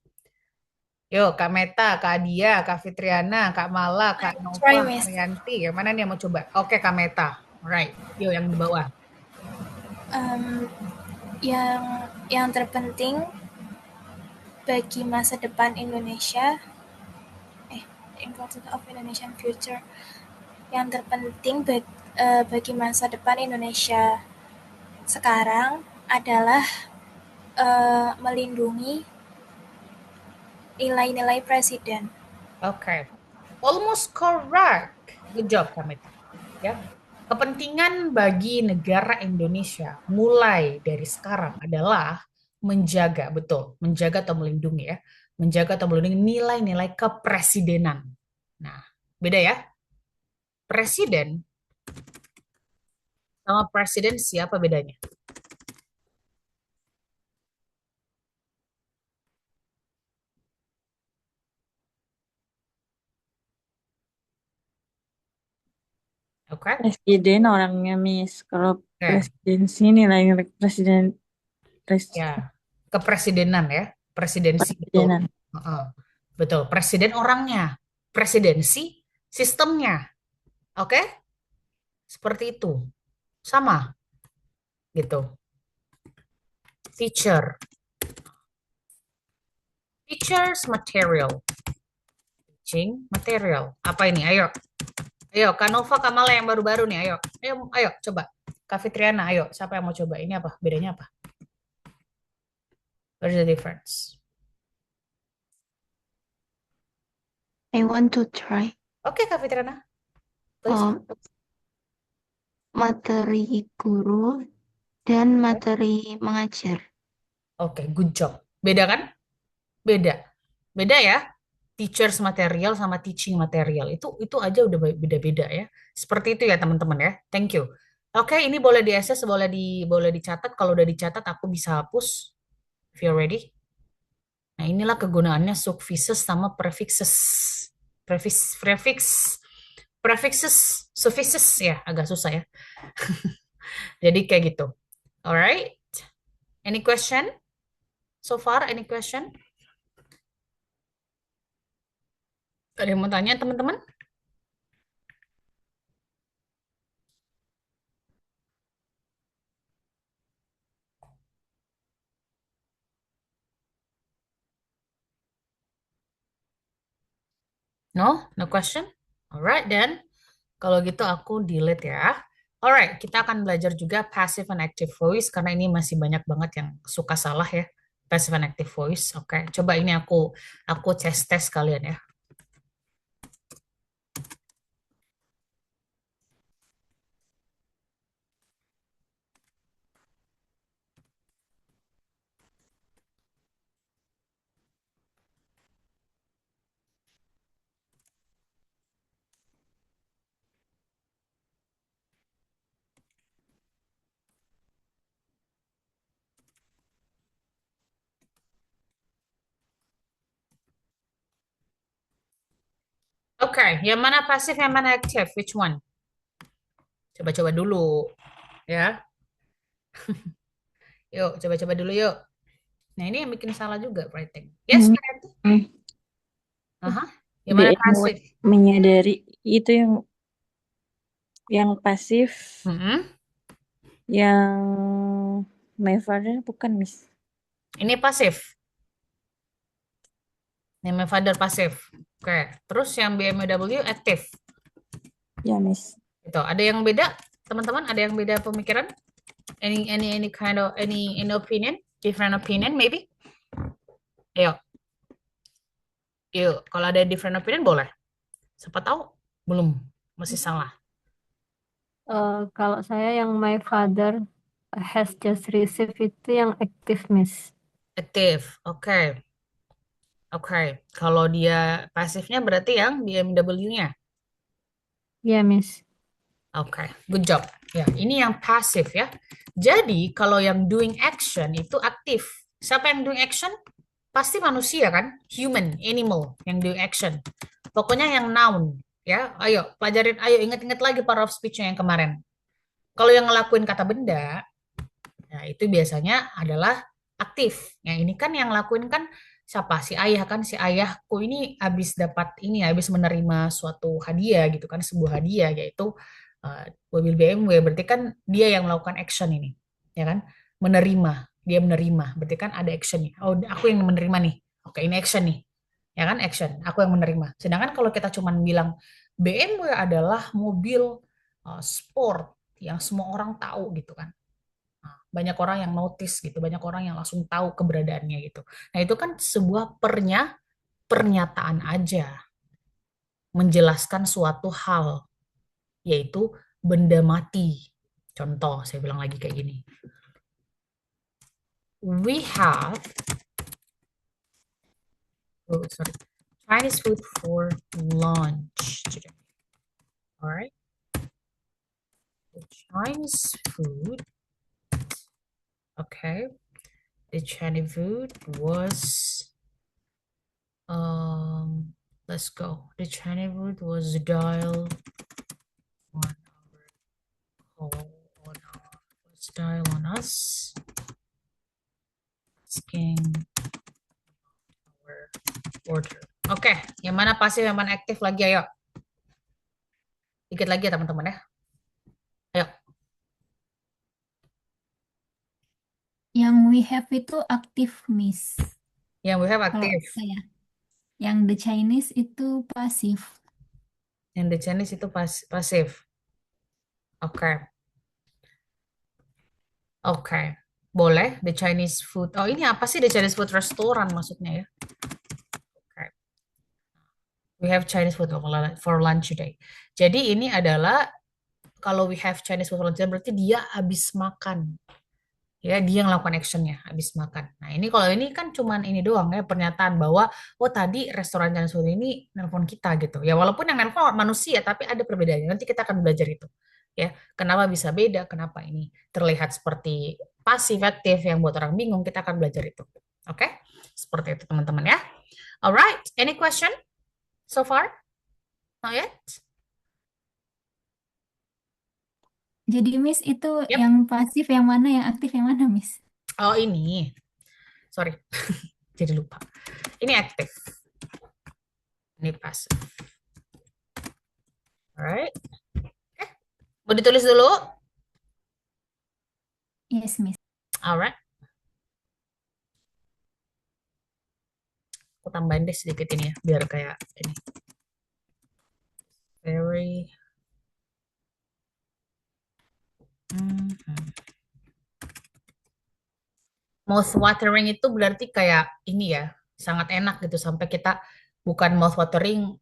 Yo, Kak Meta, Kak Adia, Kak Fitriana, Kak Mala, Kak Nova, Try, Miss. Rianti. Yang mana nih yang mau coba? Oke, Kak Meta. Alright. Yo, yang di bawah. Yang terpenting bagi masa depan Indonesia, importance of Indonesian future. Yang terpenting bagi masa depan Indonesia sekarang adalah melindungi nilai-nilai presiden. Okay. Almost correct. Good job, Kamit. Ya. Kepentingan bagi negara Indonesia mulai dari sekarang adalah menjaga, betul, menjaga atau melindungi ya. Menjaga atau melindungi nilai-nilai kepresidenan. Nah, beda ya. Presiden sama presidensi apa bedanya? Oke. Presiden orangnya, Miss. Kalau Oke. presidensi nilai presiden Ya, kepresidenan ya, presidensi betul. presidenan. Heeh. Betul, presiden orangnya, presidensi sistemnya. Oke? Seperti itu. Sama gitu. Teacher. Teacher's material. Teaching material. Apa ini? Ayo. Ayo, Kanova, Kamala yang baru-baru nih. Ayo. Ayo, coba. Kak Fitriana, ayo. Siapa yang mau coba? Ini apa? Bedanya apa? What's the difference? I want to try. Oke, Kak Fitriana. Please. Materi guru dan materi mengajar. Oke, good job. Beda kan? Beda. Beda ya. Teachers material sama teaching material. Itu aja udah beda-beda ya. Seperti itu ya, teman-teman ya. Thank you. Oke, ini boleh di-access, boleh dicatat. Kalau udah dicatat, aku bisa hapus. If you're ready. Nah, inilah kegunaannya suffixes sama prefixes. Prefixes, suffixes ya, agak susah ya. Jadi kayak gitu. Alright. Any question? So far, any question? Ada yang mau tanya, teman-teman? No? No question? Alright then. Kalau gitu aku delete ya. Alright, kita akan belajar juga passive and active voice karena ini masih banyak banget yang suka salah ya. Passive and active voice. Oke, coba ini aku tes kalian ya. Oke, yang mana pasif, yang mana aktif? Which one? Coba-coba dulu, ya. Yuk, coba-coba dulu yuk. Nah, ini yang bikin salah juga writing. Yes, Kiranti? Aha. Yang mana Dia pasif? menyadari itu yang pasif, Mm-mm. yang my father bukan, Miss. Ini pasif. Name my father pasif. Oke, terus yang BMW aktif. Ya, Miss. Itu ada yang beda, teman-teman? Ada yang beda pemikiran? Any kind of any opinion? Different opinion maybe? Ayo. Yuk, kalau ada different opinion boleh. Siapa tahu belum masih salah. Kalau saya yang my father has just received itu yang aktif, Miss. Aktif. Oke. Oke. Kalau dia pasifnya berarti yang BMW-nya. Ya, Miss. Oke, good job. Ya, ini yang pasif ya. Jadi kalau yang doing action itu aktif. Siapa yang doing action? Pasti manusia kan? Human, animal yang doing action. Pokoknya yang noun ya. Ayo pelajarin, ayo ingat-ingat lagi power of speech-nya yang kemarin. Kalau yang ngelakuin kata benda, ya itu biasanya adalah aktif. Ya ini kan yang ngelakuin kan siapa? Si ayah kan, si ayahku ini habis menerima suatu hadiah gitu kan, sebuah hadiah yaitu mobil BMW. Berarti kan dia yang melakukan action ini, ya kan? Dia menerima, berarti kan ada actionnya. Oh, aku yang menerima nih. Oke, ini action nih. Ya kan, action. Aku yang menerima. Sedangkan kalau kita cuma bilang BMW adalah mobil sport yang semua orang tahu gitu kan. Nah, banyak orang yang notice gitu, banyak orang yang langsung tahu keberadaannya gitu. Nah, itu kan sebuah pernyataan aja menjelaskan suatu hal, yaitu benda mati. Contoh, saya bilang lagi kayak gini. We have Chinese food for lunch today. All right. The Chinese food. Okay. The Chinese food was let's go. The Chinese food was dial on our call on our was dial on us asking our order. Oke, yang mana pasif, yang mana aktif lagi, ayo. Dikit lagi ya teman-teman ya. Ayo. Yang we have itu aktif, Miss. Yang we have Kalau aktif. saya. Yang the Chinese itu pasif. Yang the Chinese itu pasif. Oke. Oke. Boleh, the Chinese food. Oh, ini apa sih the Chinese food restoran maksudnya ya? Oke. We have Chinese food for lunch today. Jadi ini adalah kalau we have Chinese food for lunch berarti dia habis makan. Ya, dia yang lakukan actionnya habis makan. Nah, ini kalau ini kan cuman ini doang ya, pernyataan bahwa oh tadi restoran Chinese food ini nelpon kita gitu. Ya walaupun yang nelpon manusia tapi ada perbedaannya. Nanti kita akan belajar itu. Ya, kenapa bisa beda? Kenapa ini terlihat seperti pasif aktif yang buat orang bingung? Kita akan belajar itu. Oke? Seperti itu teman-teman ya. Alright, any question so far? Not yet? Jadi Miss itu Yep. yang pasif yang mana, yang aktif yang mana, Miss? Oh, ini. Sorry. Jadi lupa. Ini aktif. Ini pasif. Alright. Oke. Mau ditulis dulu? Yes, Miss. Alright. Aku tambahin deh sedikit ini ya, biar kayak ini. Very. Mouth watering itu berarti kayak ini ya, sangat enak gitu sampai kita bukan mouth watering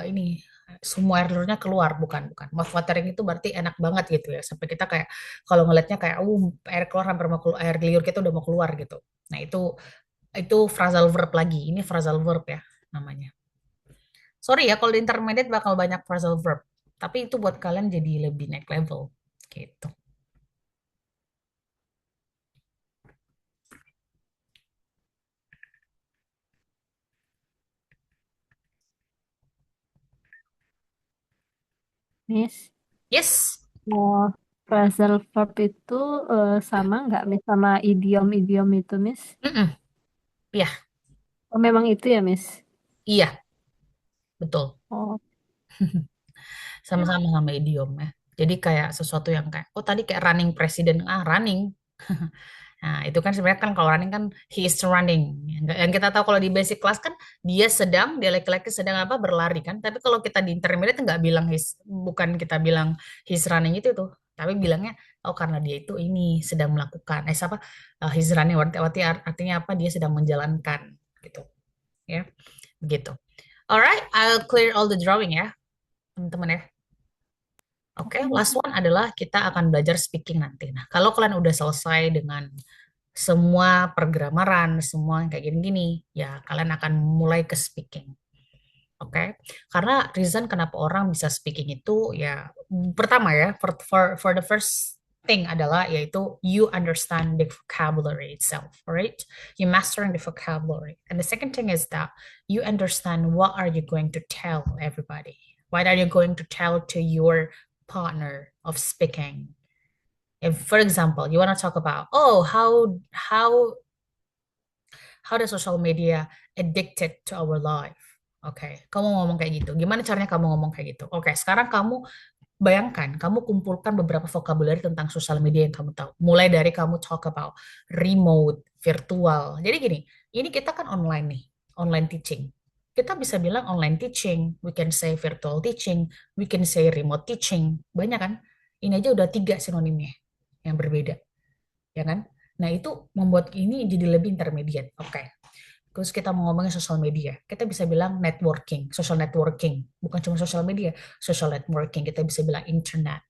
ini semua air liurnya keluar, bukan. Mouth watering itu berarti enak banget gitu ya, sampai kita kayak kalau ngelihatnya kayak air keluar hampir mau keluar, air liur kita udah mau keluar gitu. Nah, itu phrasal verb lagi. Ini phrasal verb ya namanya. Sorry ya kalau di intermediate bakal banyak phrasal verb, tapi itu buat kalian jadi lebih next level gitu. Miss, Yes. phrasal verb itu sama nggak Miss sama idiom-idiom itu Miss? Iya, Oh, memang itu ya Miss? iya, betul. Oh, Sama-sama sama idiom ya. Jadi kayak sesuatu yang kayak, oh tadi kayak running presiden, running. Nah, itu kan sebenarnya kan kalau running kan he is running. Yang kita tahu kalau di basic class kan dia laki-laki sedang apa berlari kan. Tapi kalau kita di intermediate nggak bilang bukan kita bilang he's running itu tuh. Tapi bilangnya oh karena dia itu ini sedang melakukan. Siapa? He's running artinya apa? Dia sedang menjalankan gitu. Ya, begitu. Alright, I'll clear all the drawing ya, teman-teman ya. Oke, last one adalah kita akan belajar speaking nanti. Nah, kalau kalian udah selesai dengan semua pergramaran, semua yang kayak gini-gini, ya kalian akan mulai ke speaking. Oke, karena reason kenapa orang bisa speaking itu ya pertama ya, for the first thing adalah yaitu you understand the vocabulary itself, right? You mastering the vocabulary. And the second thing is that you understand what are you going to tell everybody. What are you going to tell to your partner of speaking? If, for example, you want to talk about, oh, how the social media addicted to our life. Oke, kamu ngomong kayak gitu. Gimana caranya kamu ngomong kayak gitu? Oke, sekarang kamu bayangkan, kamu kumpulkan beberapa vocabulary tentang sosial media yang kamu tahu. Mulai dari kamu talk about remote, virtual. Jadi gini, ini kita kan online nih, online teaching. Kita bisa bilang online teaching, we can say virtual teaching, we can say remote teaching. Banyak kan? Ini aja udah 3 sinonimnya yang berbeda, ya kan? Nah, itu membuat ini jadi lebih intermediate. Oke. Terus kita mau ngomongin sosial media. Kita bisa bilang networking, social networking. Bukan cuma sosial media, social networking. Kita bisa bilang internet,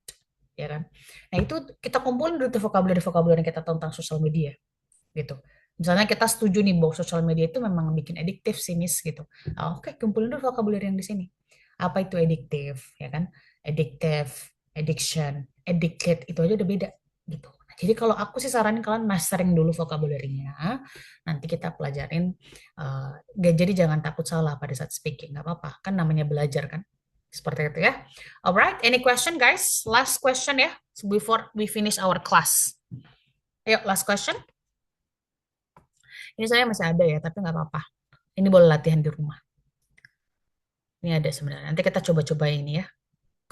ya kan? Nah, itu kita kumpulin dulu tuh vocabulary-vocabulary yang kita tahu tentang sosial media, gitu. Misalnya kita setuju nih bahwa sosial media itu memang bikin adiktif sih, Miss, gitu. Ah, oke, kumpulin dulu vocabulary yang di sini. Apa itu adiktif, ya kan? Addictive, addiction, addicted, itu aja udah beda, gitu. Nah, jadi kalau aku sih saranin kalian mastering dulu vocabulary-nya. Nanti kita pelajarin. Jadi jangan takut salah pada saat speaking, nggak apa-apa. Kan namanya belajar kan. Seperti itu ya. Alright, any question guys? Last question ya, before we finish our class. Ayo, last question. Ini saya masih ada ya, tapi nggak apa-apa. Ini boleh latihan di rumah. Ini ada sebenarnya. Nanti kita coba-coba ini ya.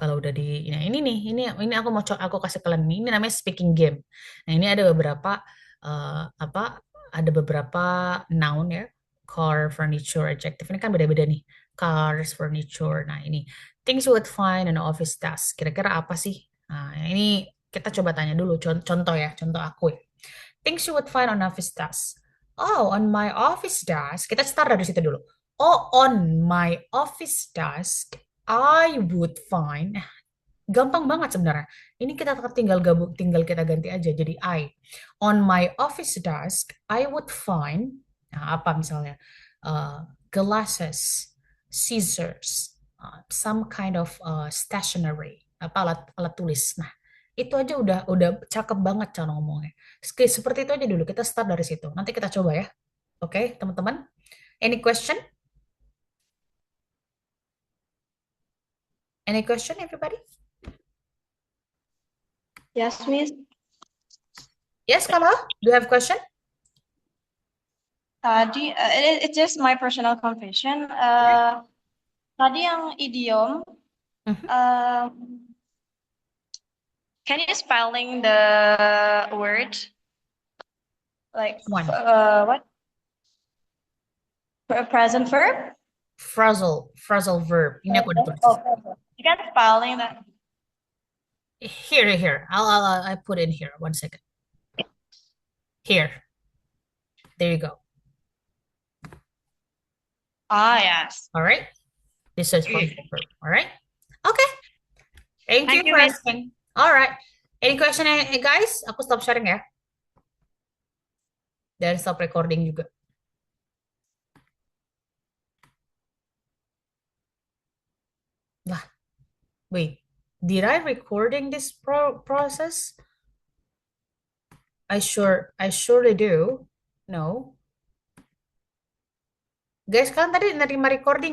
Kalau udah di ini nih, ini aku kasih kalian ini. Ini namanya speaking game. Nah, ini ada beberapa apa? Ada beberapa noun ya. Car, furniture, adjective. Ini kan beda-beda nih. Cars, furniture. Nah, ini things you would find in an office desk. Kira-kira apa sih? Nah, ini kita coba tanya dulu. Contoh ya, contoh aku ya. Things you would find on office desk. Oh, on my office desk. Kita start dari situ dulu. Oh, on my office desk, I would find. Nah, gampang banget sebenarnya. Ini kita tinggal kita ganti aja jadi I. On my office desk, I would find. Nah, apa misalnya? Glasses, scissors, some kind of stationery, apa alat tulis. Nah, itu aja udah cakep banget cara ngomongnya. Seperti itu aja dulu. Kita start dari situ. Nanti kita coba ya. Oke, teman-teman. Any question? Any question, everybody? Yes, Miss. Yes, Kamala? Do you have a question? Tadi, it's just my personal confession. Tadi yang idiom, can you spelling the word like One. what? Present verb? Phrasal verb. Ini aku udah tulis. Oh, you can spelling that. Here. I put in here. 1 second. Here. There you go. Yes. All right. This is phrasal verb. All right. Okay. Thank you you, for Miss. asking. All right. Any question, guys? Aku stop sharing ya. Dan stop recording juga. Lah, wait. Did I recording this process? I surely do. No. Guys, kalian tadi nerima recording